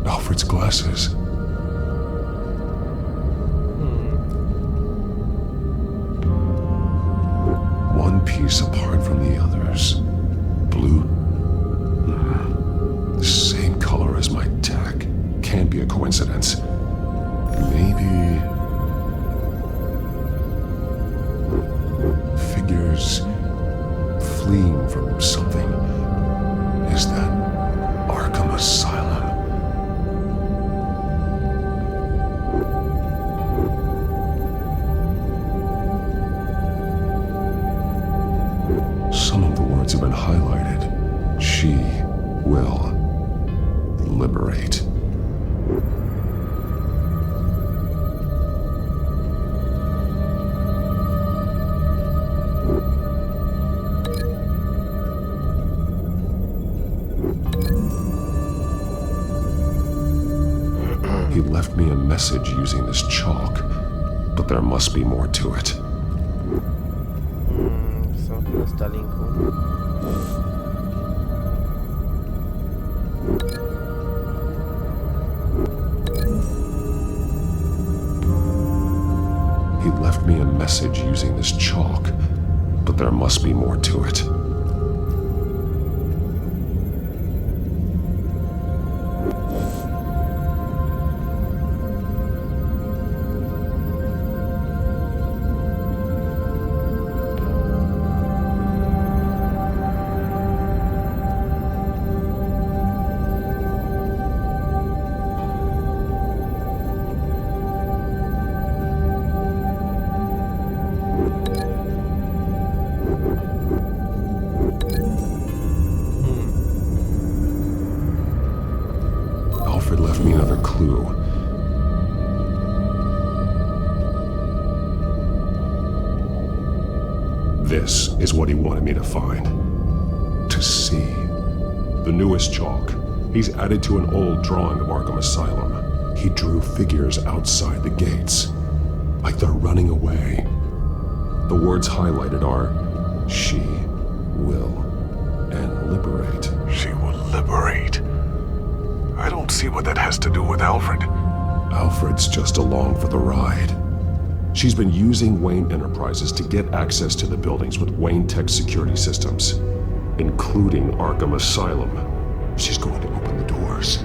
Alfred's glasses. One piece apart from the others. Blue. The same color as my tech. Can't be a coincidence. Maybe... figures fleeing from something. Is that... message using this chalk, but there must be more to it. Să pun ăsta link-ul. He left me a message using this chalk, but there must be more to it. Alfred left me another clue. This is what he wanted me to find. To see. The newest chalk. He's added to an old drawing of Arkham Asylum. He drew figures outside the gates. Like they're running away. The words highlighted are, she will, and liberate. She will liberate. I don't see what that has to do with Alfred. Alfred's just along for the ride. She's been using Wayne Enterprises to get access to the buildings with Wayne Tech security systems, including Arkham Asylum. She's going to open the doors,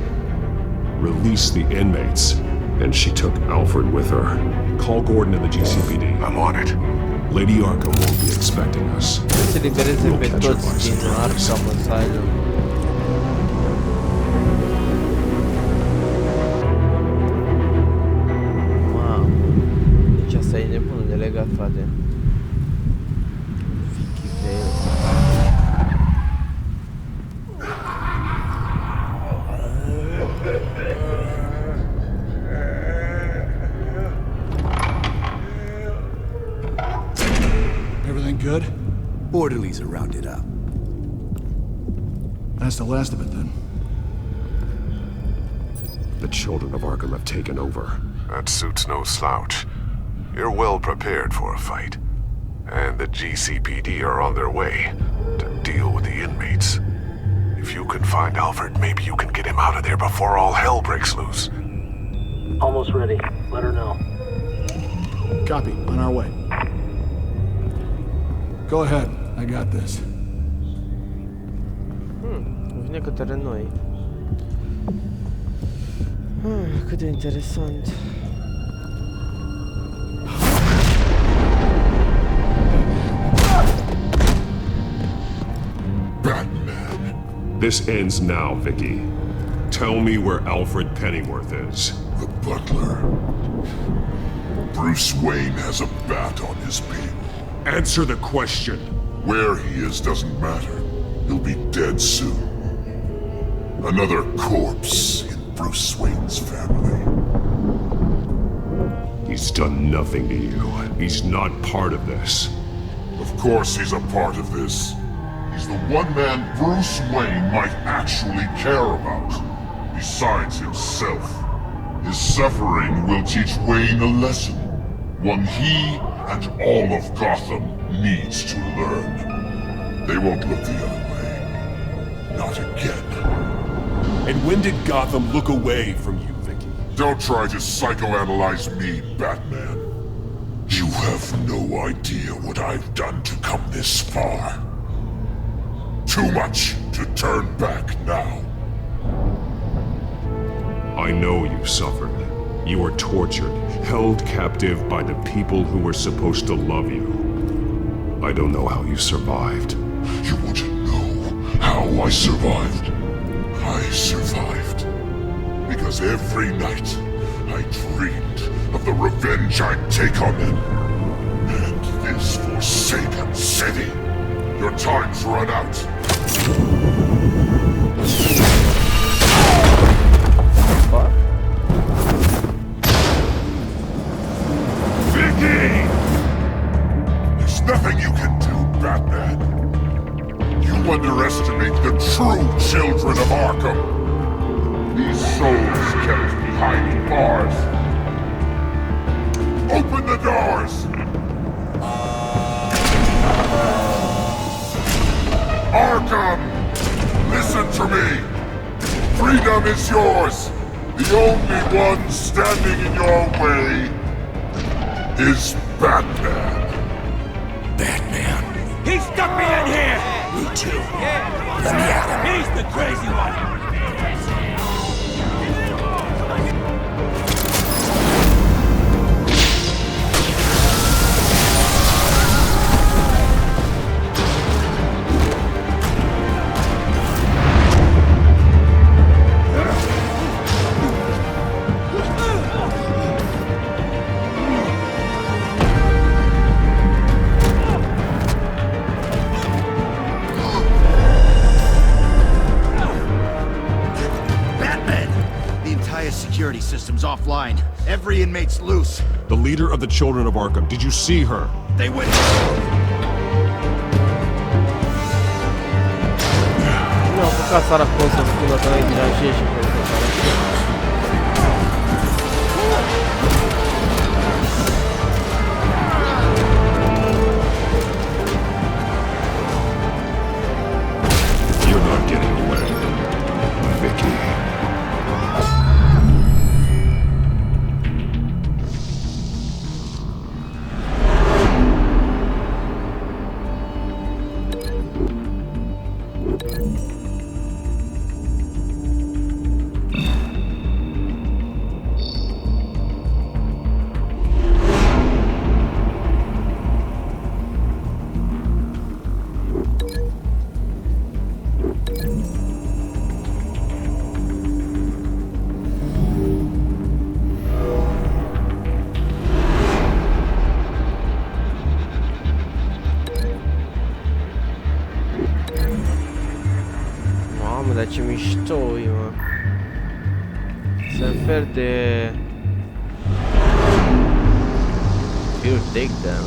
release the inmates, and she took Alfred with her. Call Gordon and the GCPD. I'm on it. Lady Arkham won't be expecting us. Se libereze We'll pe catch her by toți din surprise. Arkham Asylum. Wow. Deci asta e nebunul de legat, frate. Vicky Vale. Everything good? Orderlies are rounded up. That's the last of it then. The children of Arkham have taken over. That suit's no slouch. You're well prepared for a fight. And the GCPD are on their way to deal with the inmates. If you can find Alfred, maybe you can get him out of there before all hell breaks loose. Almost ready. Let her know. Copy. On our way. Go ahead. I got this. Vine către noi. Cât de interesant. This ends now, Vicky. Tell me where Alfred Pennyworth is. The butler. Bruce Wayne has a bat on his payroll. Answer the question. Where he is doesn't matter. He'll be dead soon. Another corpse in Bruce Wayne's family. He's done nothing to you. He's not part of this. Of course he's a part of this. He's the one man Bruce Wayne might actually care about, besides himself. His suffering will teach Wayne a lesson, one he and all of Gotham needs to learn. They won't look the other way. Not again. And when did Gotham look away from you, Vicky? Don't try to psychoanalyze me, Batman. You have no idea what I've done to come this far. Too much to turn back now. I know you suffered. You were tortured, held captive by the people who were supposed to love you. I don't know how you survived. You want to know how I survived? I survived because every night I dreamed of the revenge I'd take on them. And this forsaken city. Your time's run out. Fuck. Vicky! There's nothing you can do, Batman. You underestimate the true children of Arkham. These souls kept behind bars Open the doors! Arkham! Listen to me! Freedom is yours! The only one standing in your way is Batman. Batman. He stuck me in here! Me too. Let me at him. He's the crazy one. Security system's offline. Every inmate's loose. The leader of the Children of Arkham, did you see her? They went... Nu au apucat Sara Cross să spună că noi deranjezi și pe You're not getting away, Vicky. Dar ce mișto e, mă. Sunt fel de... Pure takedown.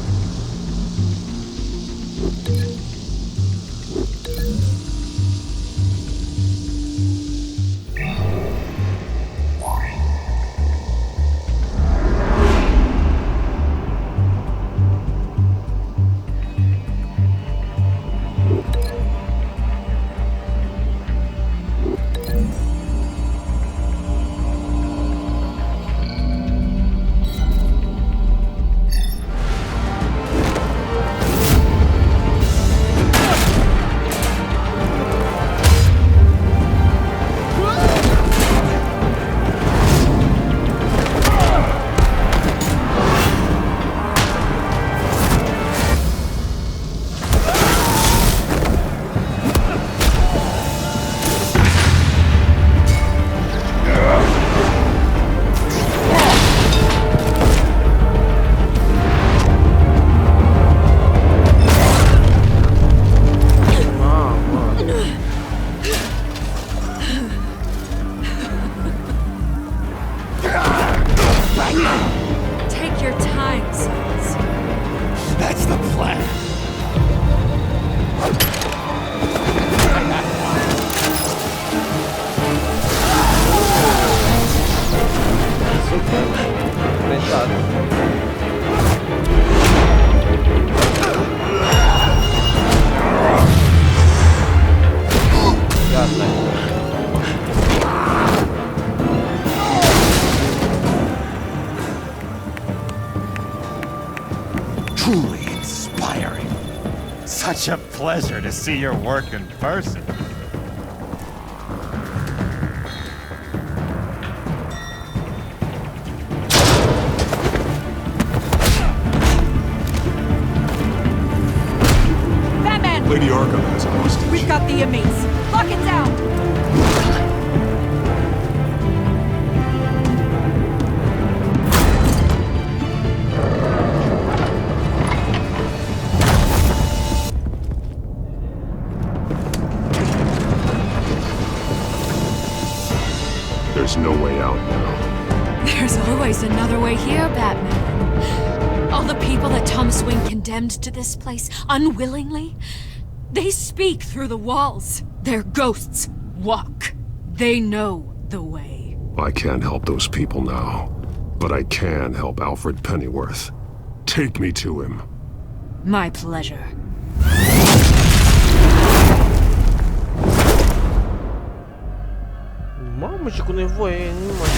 Take your time, sons. That's the plan. Super. Pensat. Gata. Truly inspiring. Such a pleasure to see your work in person. Batman! Lady Arkham has a hostage. We've got the inmates. Lock it down! There's no way out now. There's always another way here, Batman. All the people that Thomas Wayne condemned to this place unwillingly, they speak through the walls. Their ghosts walk. They know the way. I can't help those people now. but I can help Alfred Pennyworth. Take me to him. My pleasure. Mamă, ce cu nevoie e, nu mai...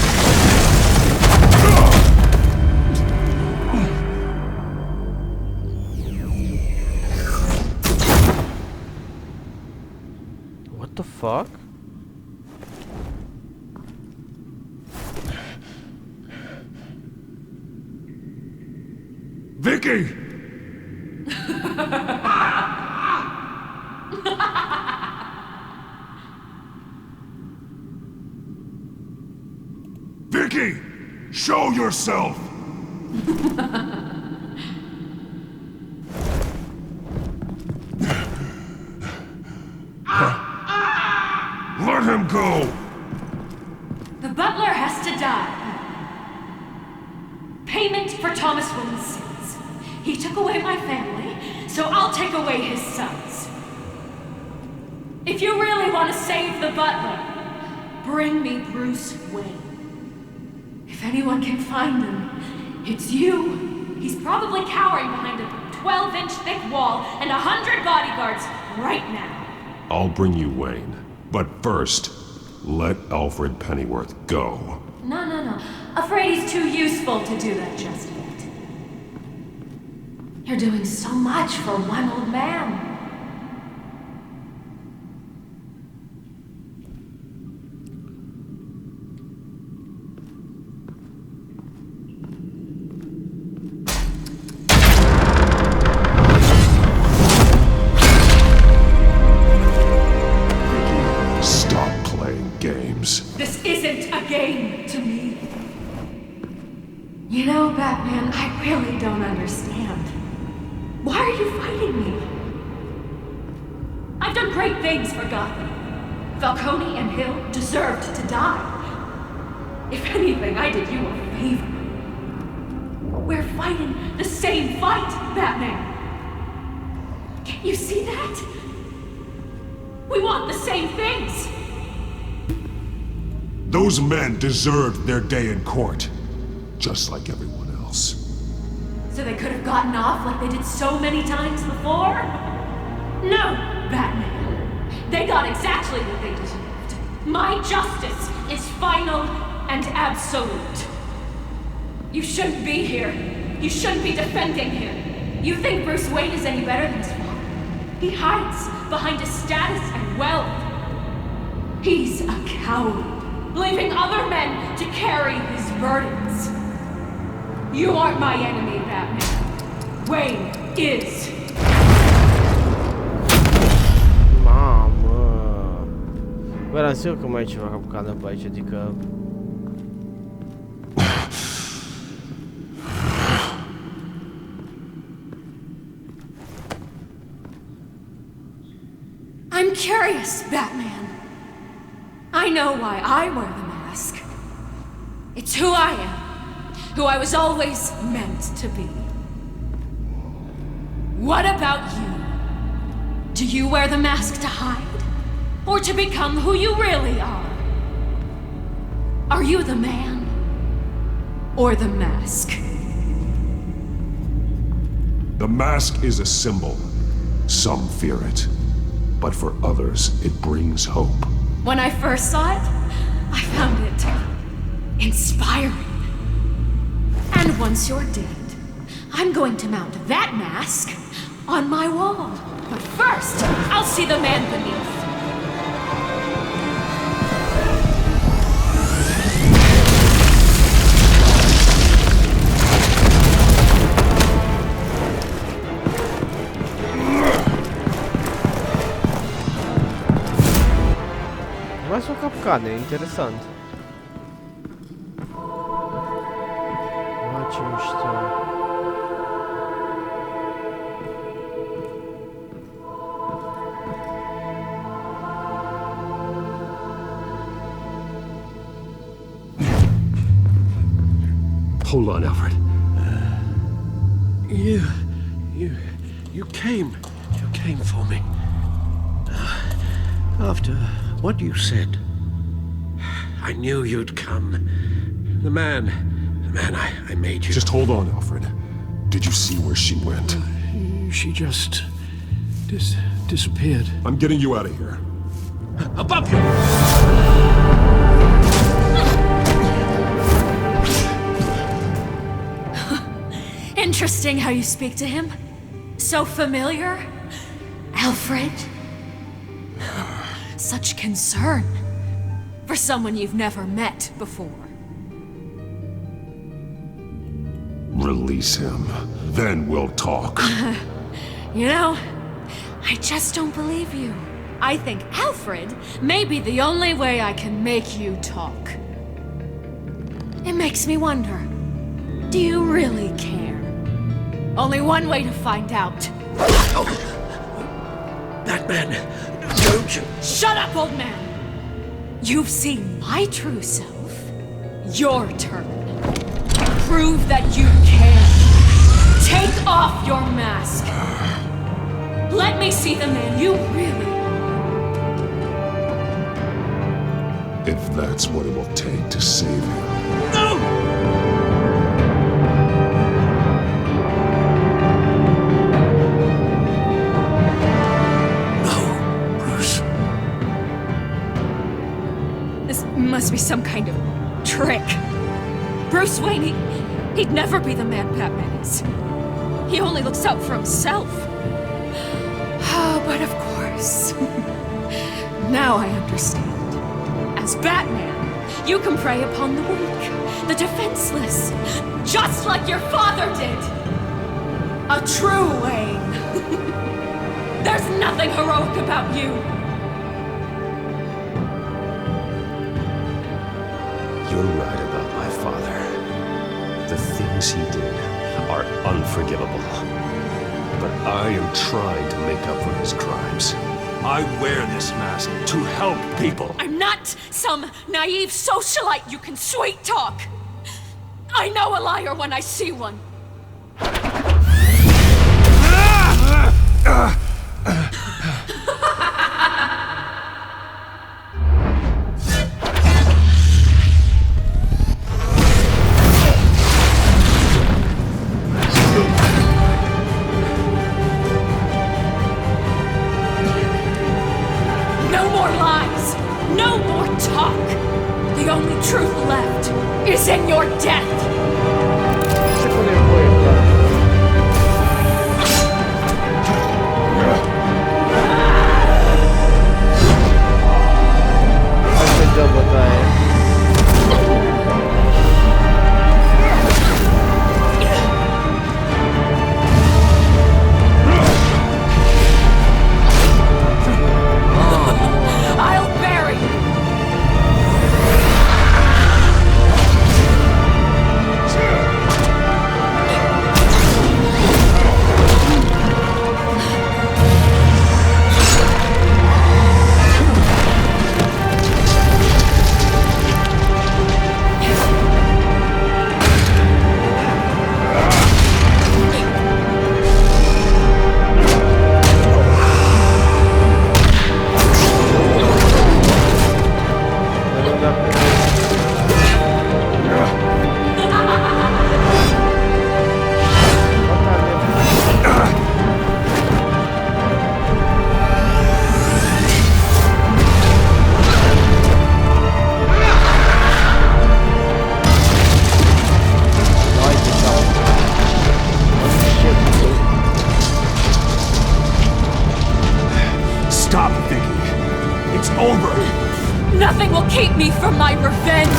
What the fuck? Vicky! Vicky! Show yourself! Let him go! The butler has to die. Payment for Thomas Wayne's sins. He took away my family, so I'll take away his sons. If you really want to save the butler, bring me Bruce Wayne. If anyone can find him, it's you. He's probably cowering behind a 12-inch thick wall and 100 bodyguards right now. I'll bring you Wayne. But first, let Alfred Pennyworth go. No. Afraid he's too useful to do that just yet. You're doing so much for one old man. This isn't a game to me. You know, Batman, I really don't understand. Why are you fighting me? I've done great things for Gotham. Falcone and Hill deserved to die. If anything, I did you a favor. We're fighting the same fight, Batman. Can't you see that? We want the same things. Those men deserved their day in court, just like everyone else. So they could have gotten off like they did so many times before? No, Batman. They got exactly what they deserved. My justice is final and absolute. You shouldn't be here. You shouldn't be defending him. You think Bruce Wayne is any better than his father? He hides behind his status and wealth. He's a coward, leaving other men to carry his burdens. You aren't my enemy, Batman. Wayne is. Mamă. Bă, eram sigur că mai e ceva capcană pe aici, adică... I'm curious, Batman. I know why I wear the mask. It's who I am. Who I was always meant to be. What about you? Do you wear the mask to hide? Or to become who you really are? Are you the man? Or the mask? The mask is a symbol. Some fear it. But for others, it brings hope. When I first saw it, I found it inspiring. And once you're dead, I'm going to mount that mask on my wall. But first, I'll see the man beneath. Mai sunt capcane, interesant. Mă, ce mișto. Hold on, Alfred. You came for me. After what you said, I knew you'd come. The Man, I made you. Just hold on, Alfred. Did you see where she went? She just... disappeared. I'm getting you out of here. Above you! Interesting how you speak to him. So familiar. Alfred. Such concern. For someone you've never met before. Release him. Then we'll talk. You know, I just don't believe you. I think Alfred may be the only way I can make you talk. It makes me wonder, do you really care? Only one way to find out. Batman, don't you... Shut up, old man! You've seen my true self. Your turn. Prove that you care. Take off your mask. Let me see the man you really are. If that's what it will take to save him. No! This must be some kind of trick. Bruce Wayne, he'd never be the man Batman is. He only looks out for himself. Oh, but of course. Now I understand. As Batman, you can prey upon the weak, the defenseless, just like your father did. A true Wayne. There's nothing heroic about you. You're right about my father. The things he did are unforgivable. But I am trying to make up for his crimes. I wear this mask to help people. I'm not some naive socialite you can sweet talk. I know a liar when I see one. No more lies! No more talk! The only truth left is in your death! I'll bury you! Stop, Vicky. It's over. Nothing will keep me from my revenge!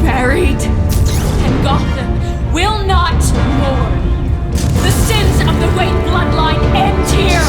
buried. And Gotham will not mourn. The sins of the Wayne bloodline end here.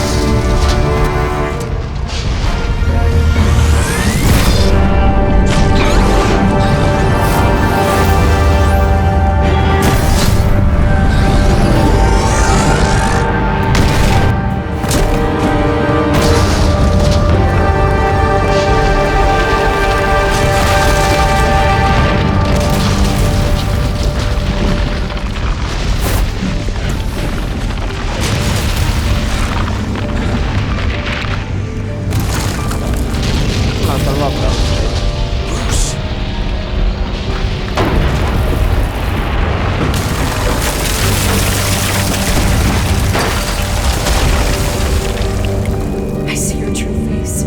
I see your true face.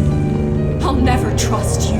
I'll never trust you.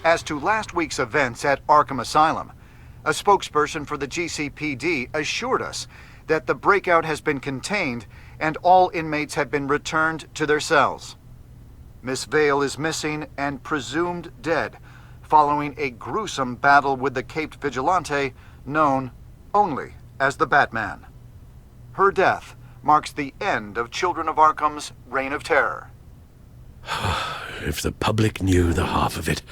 As to last week's events at Arkham Asylum, a spokesperson for the GCPD assured us that the breakout has been contained and all inmates have been returned to their cells. Miss Vale is missing and presumed dead following a gruesome battle with the caped vigilante known only as the Batman. Her death marks the end of Children of Arkham's reign of terror. If the public knew the half of it.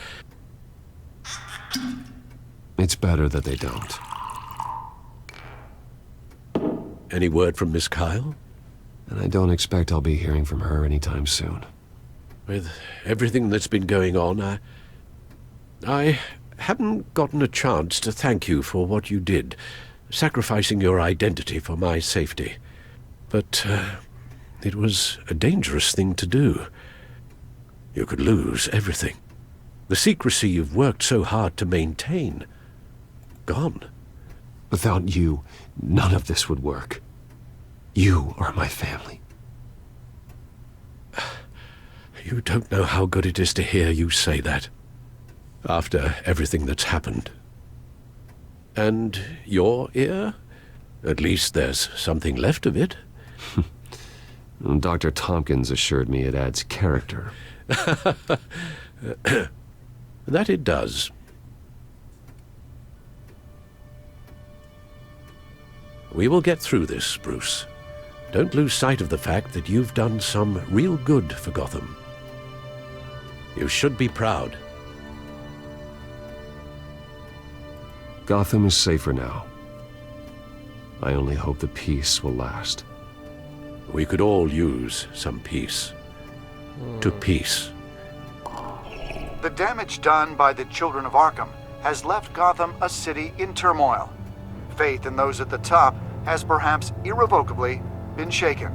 It's better that they don't. Any word from Miss Kyle? And I don't expect I'll be hearing from her anytime soon. With everything that's been going on, I haven't gotten a chance to thank you for what you did, sacrificing your identity for my safety. But it was a dangerous thing to do. You could lose everything. The secrecy you've worked so hard to maintain. Gone. Without you, none of this would work. You are my family. You don't know how good it is to hear you say that. After everything that's happened. And your ear? At least there's something left of it. Dr. Tompkins assured me it adds character. That it does. We will get through this, Bruce. Don't lose sight of the fact that you've done some real good for Gotham. You should be proud. Gotham is safer now. I only hope the peace will last. We could all use some peace. To peace. The damage done by the Children of Arkham has left Gotham a city in turmoil. Faith in those at the top has perhaps irrevocably been shaken.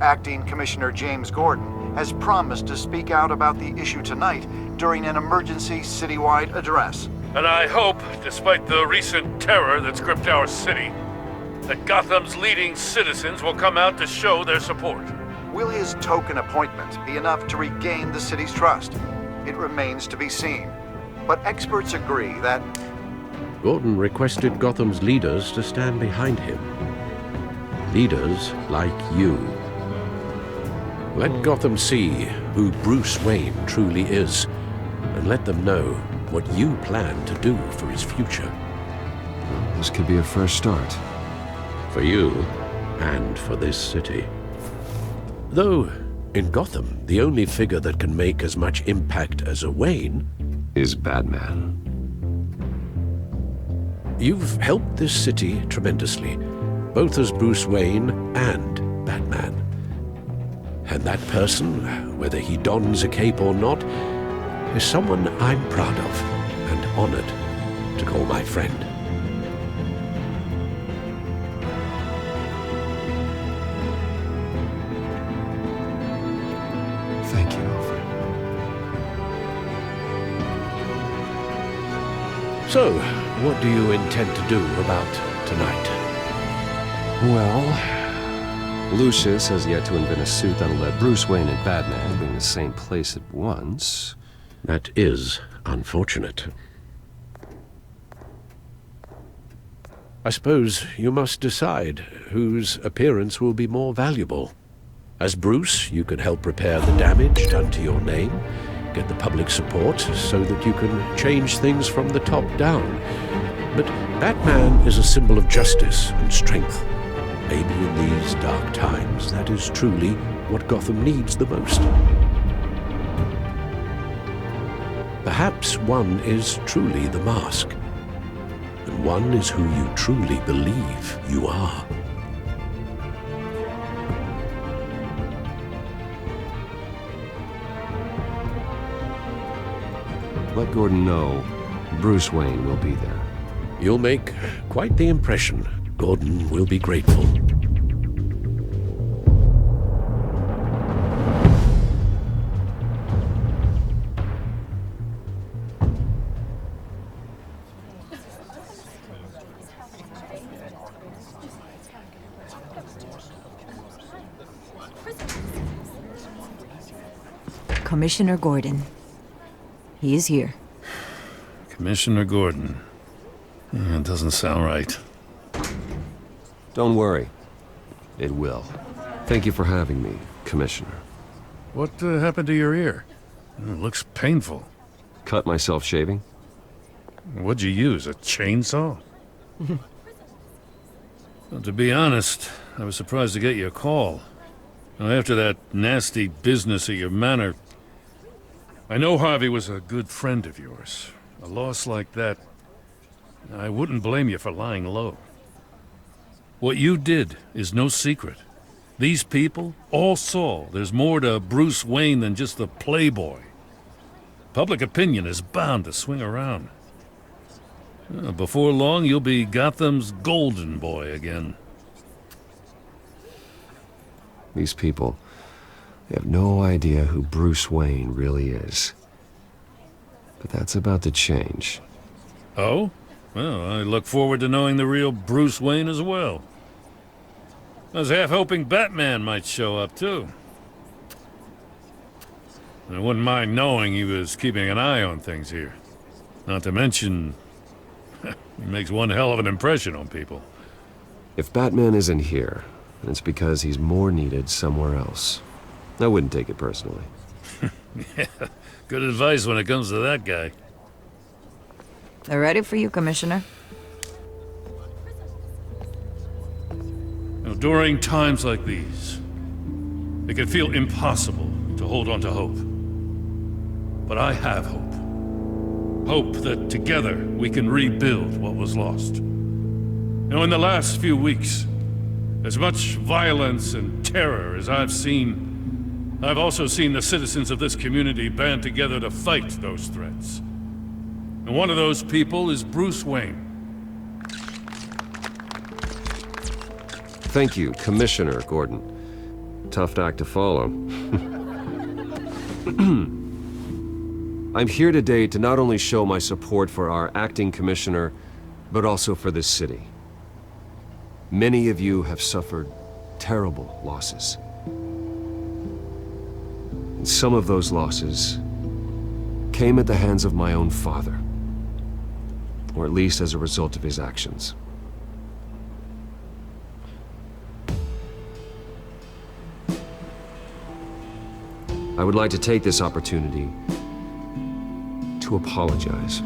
Acting Commissioner James Gordon has promised to speak out about the issue tonight during an emergency citywide address. And I hope, despite the recent terror that's gripped our city, that Gotham's leading citizens will come out to show their support. Will his token appointment be enough to regain the city's trust? It remains to be seen. But experts agree that Gordon requested Gotham's leaders to stand behind him. Leaders like you. Let Gotham see who Bruce Wayne truly is, and let them know what you plan to do for his future. This could be a fresh start. For you, and for this city. Though, in Gotham, the only figure that can make as much impact as a Wayne is Batman. You've helped this city tremendously, both as Bruce Wayne and Batman. And that person, whether he dons a cape or not, is someone I'm proud of and honored to call my friend. Thank you, Alfred. So, what do you intend to do about tonight? Well, Lucius has yet to invent a suit that'll let Bruce Wayne and Batman be in the same place at once. That is unfortunate. I suppose you must decide whose appearance will be more valuable. As Bruce, you can help repair the damage done to your name, get the public support so that you can change things from the top down. But Batman is a symbol of justice and strength. Maybe in these dark times, that is truly what Gotham needs the most. Perhaps one is truly the mask, and one is who you truly believe you are. Let Gordon know Bruce Wayne will be there. You'll make quite the impression. Gordon will be grateful. Commissioner Gordon. He is here. Commissioner Gordon. That doesn't sound right. Don't worry. It will. Thank you for having me, Commissioner. What happened to your ear? It looks painful. Cut myself shaving? What'd you use, a chainsaw? Well, to be honest, I was surprised to get your call. Now, after that nasty business at your manor, I know Harvey was a good friend of yours. A loss like that, I wouldn't blame you for lying low. What you did is no secret. These people all saw there's more to Bruce Wayne than just the playboy. Public opinion is bound to swing around. Before long, you'll be Gotham's golden boy again. These people, they have no idea who Bruce Wayne really is. But that's about to change. Oh? Well, I look forward to knowing the real Bruce Wayne as well. I was half hoping Batman might show up, too. I wouldn't mind knowing he was keeping an eye on things here. Not to mention, he makes one hell of an impression on people. If Batman isn't here, then it's because he's more needed somewhere else. I wouldn't take it personally. Yeah, good advice when it comes to that guy. They're ready for you, Commissioner. Now, during times like these, it can feel impossible to hold on to hope. But I have hope. Hope that together we can rebuild what was lost. Now, in the last few weeks, as much violence and terror as I've seen, I've also seen the citizens of this community band together to fight those threats. And one of those people is Bruce Wayne. Thank you, Commissioner Gordon. Tough act to follow. I'm here today to not only show my support for our acting commissioner, but also for this city. Many of you have suffered terrible losses. And some of those losses came at the hands of my own father, or at least as a result of his actions. I would like to take this opportunity to apologize.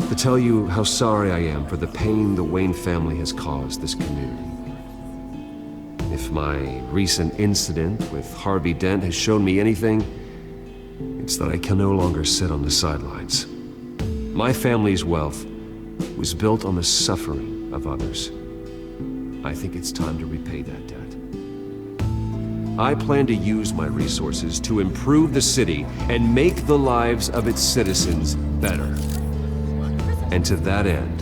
To tell you how sorry I am for the pain the Wayne family has caused this community. If my recent incident with Harvey Dent has shown me anything, it's that I can no longer sit on the sidelines. My family's wealth was built on the suffering of others. I think it's time to repay that debt. I plan to use my resources to improve the city and make the lives of its citizens better. And to that end,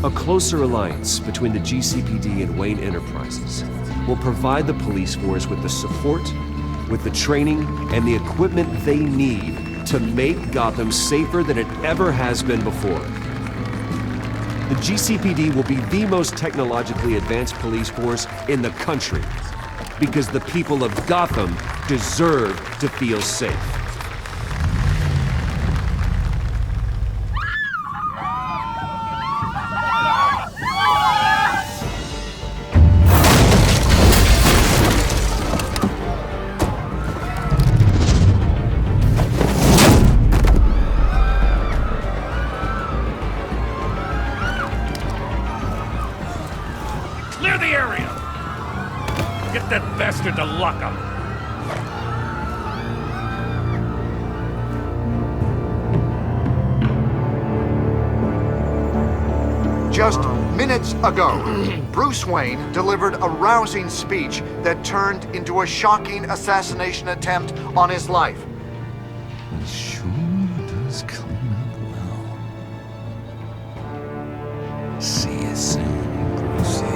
a closer alliance between the GCPD and Wayne Enterprises will provide the police force with the support with the training and the equipment they need to make Gotham safer than it ever has been before. The GCPD will be the most technologically advanced police force in the country, because the people of Gotham deserve to feel safe. Clear the area! Get that bastard to lock up! Just minutes ago, Bruce Wayne delivered a rousing speech that turned into a shocking assassination attempt on his life. It sure does clean up well. See you soon, Brucey.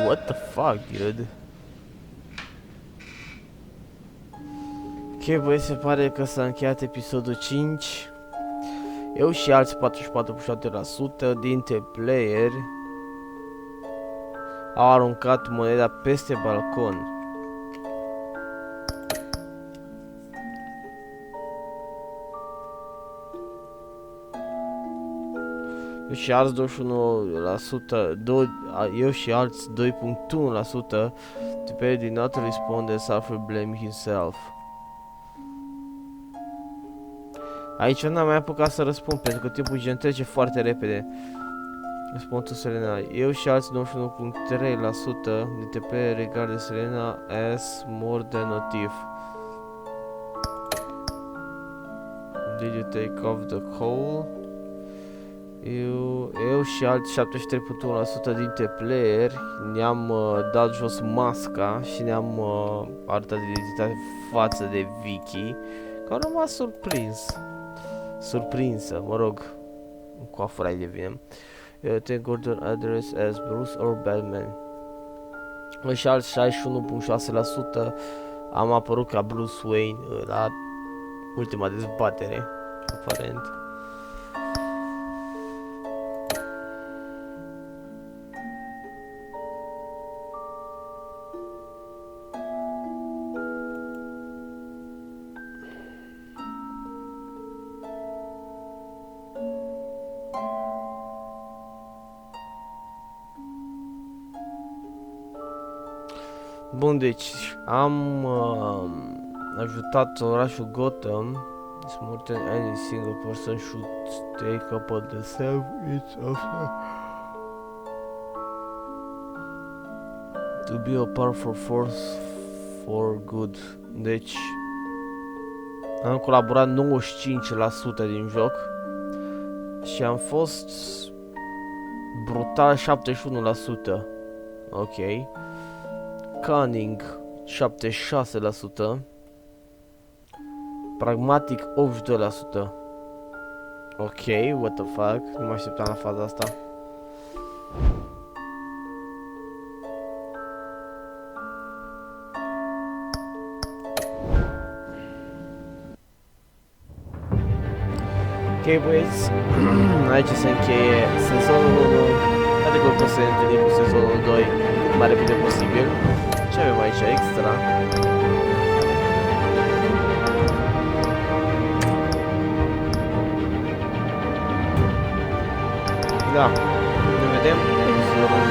What the fuck, dude? Ok, băi, se pare că s-a încheiat episodul 5. Eu și alți 44,7% dintre playeri au aruncat moneda peste balcon. Eu și alți 21%, eu și alți 2.1% the player did not respond and suffer blame himself. Aici n-am mai apucat să răspund pentru că timpul gen trece foarte repede. Răspund tu, Selena. Eu și alți 91.3% dintre player regard Selena as more than a thief. Did you take off the coal? Eu și alți 73.1% dintre player ne-am dat jos masca și ne-am arătat identitate față de Vicky, că au rămas surprinsă, mă rog, cu afurai de vine. Take Gordon Andras as Bruce or Batman. Și alți 61.6% am apărut ca Bruce Wayne la ultima dezbatere, aparent. Bun, deci am ajutat orașul Gotham. It's more than any single person should take upon themselves each of them to be a powerful force for good. Deci am colaborat 95% din joc și am fost brutal 71%. Ok. Cunning 76%, pragmatic 82%. Ok, what the fuck, nu mă așteptam la faza asta. Ok, băieți, aici se încheie sezonul 1, adică că se întâlnim cu sezonul 2 cât mai repede posibil. Ce avem aici extra? Da, ne vedem în sezonul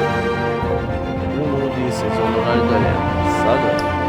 1 din sezonul al doilea. Salut!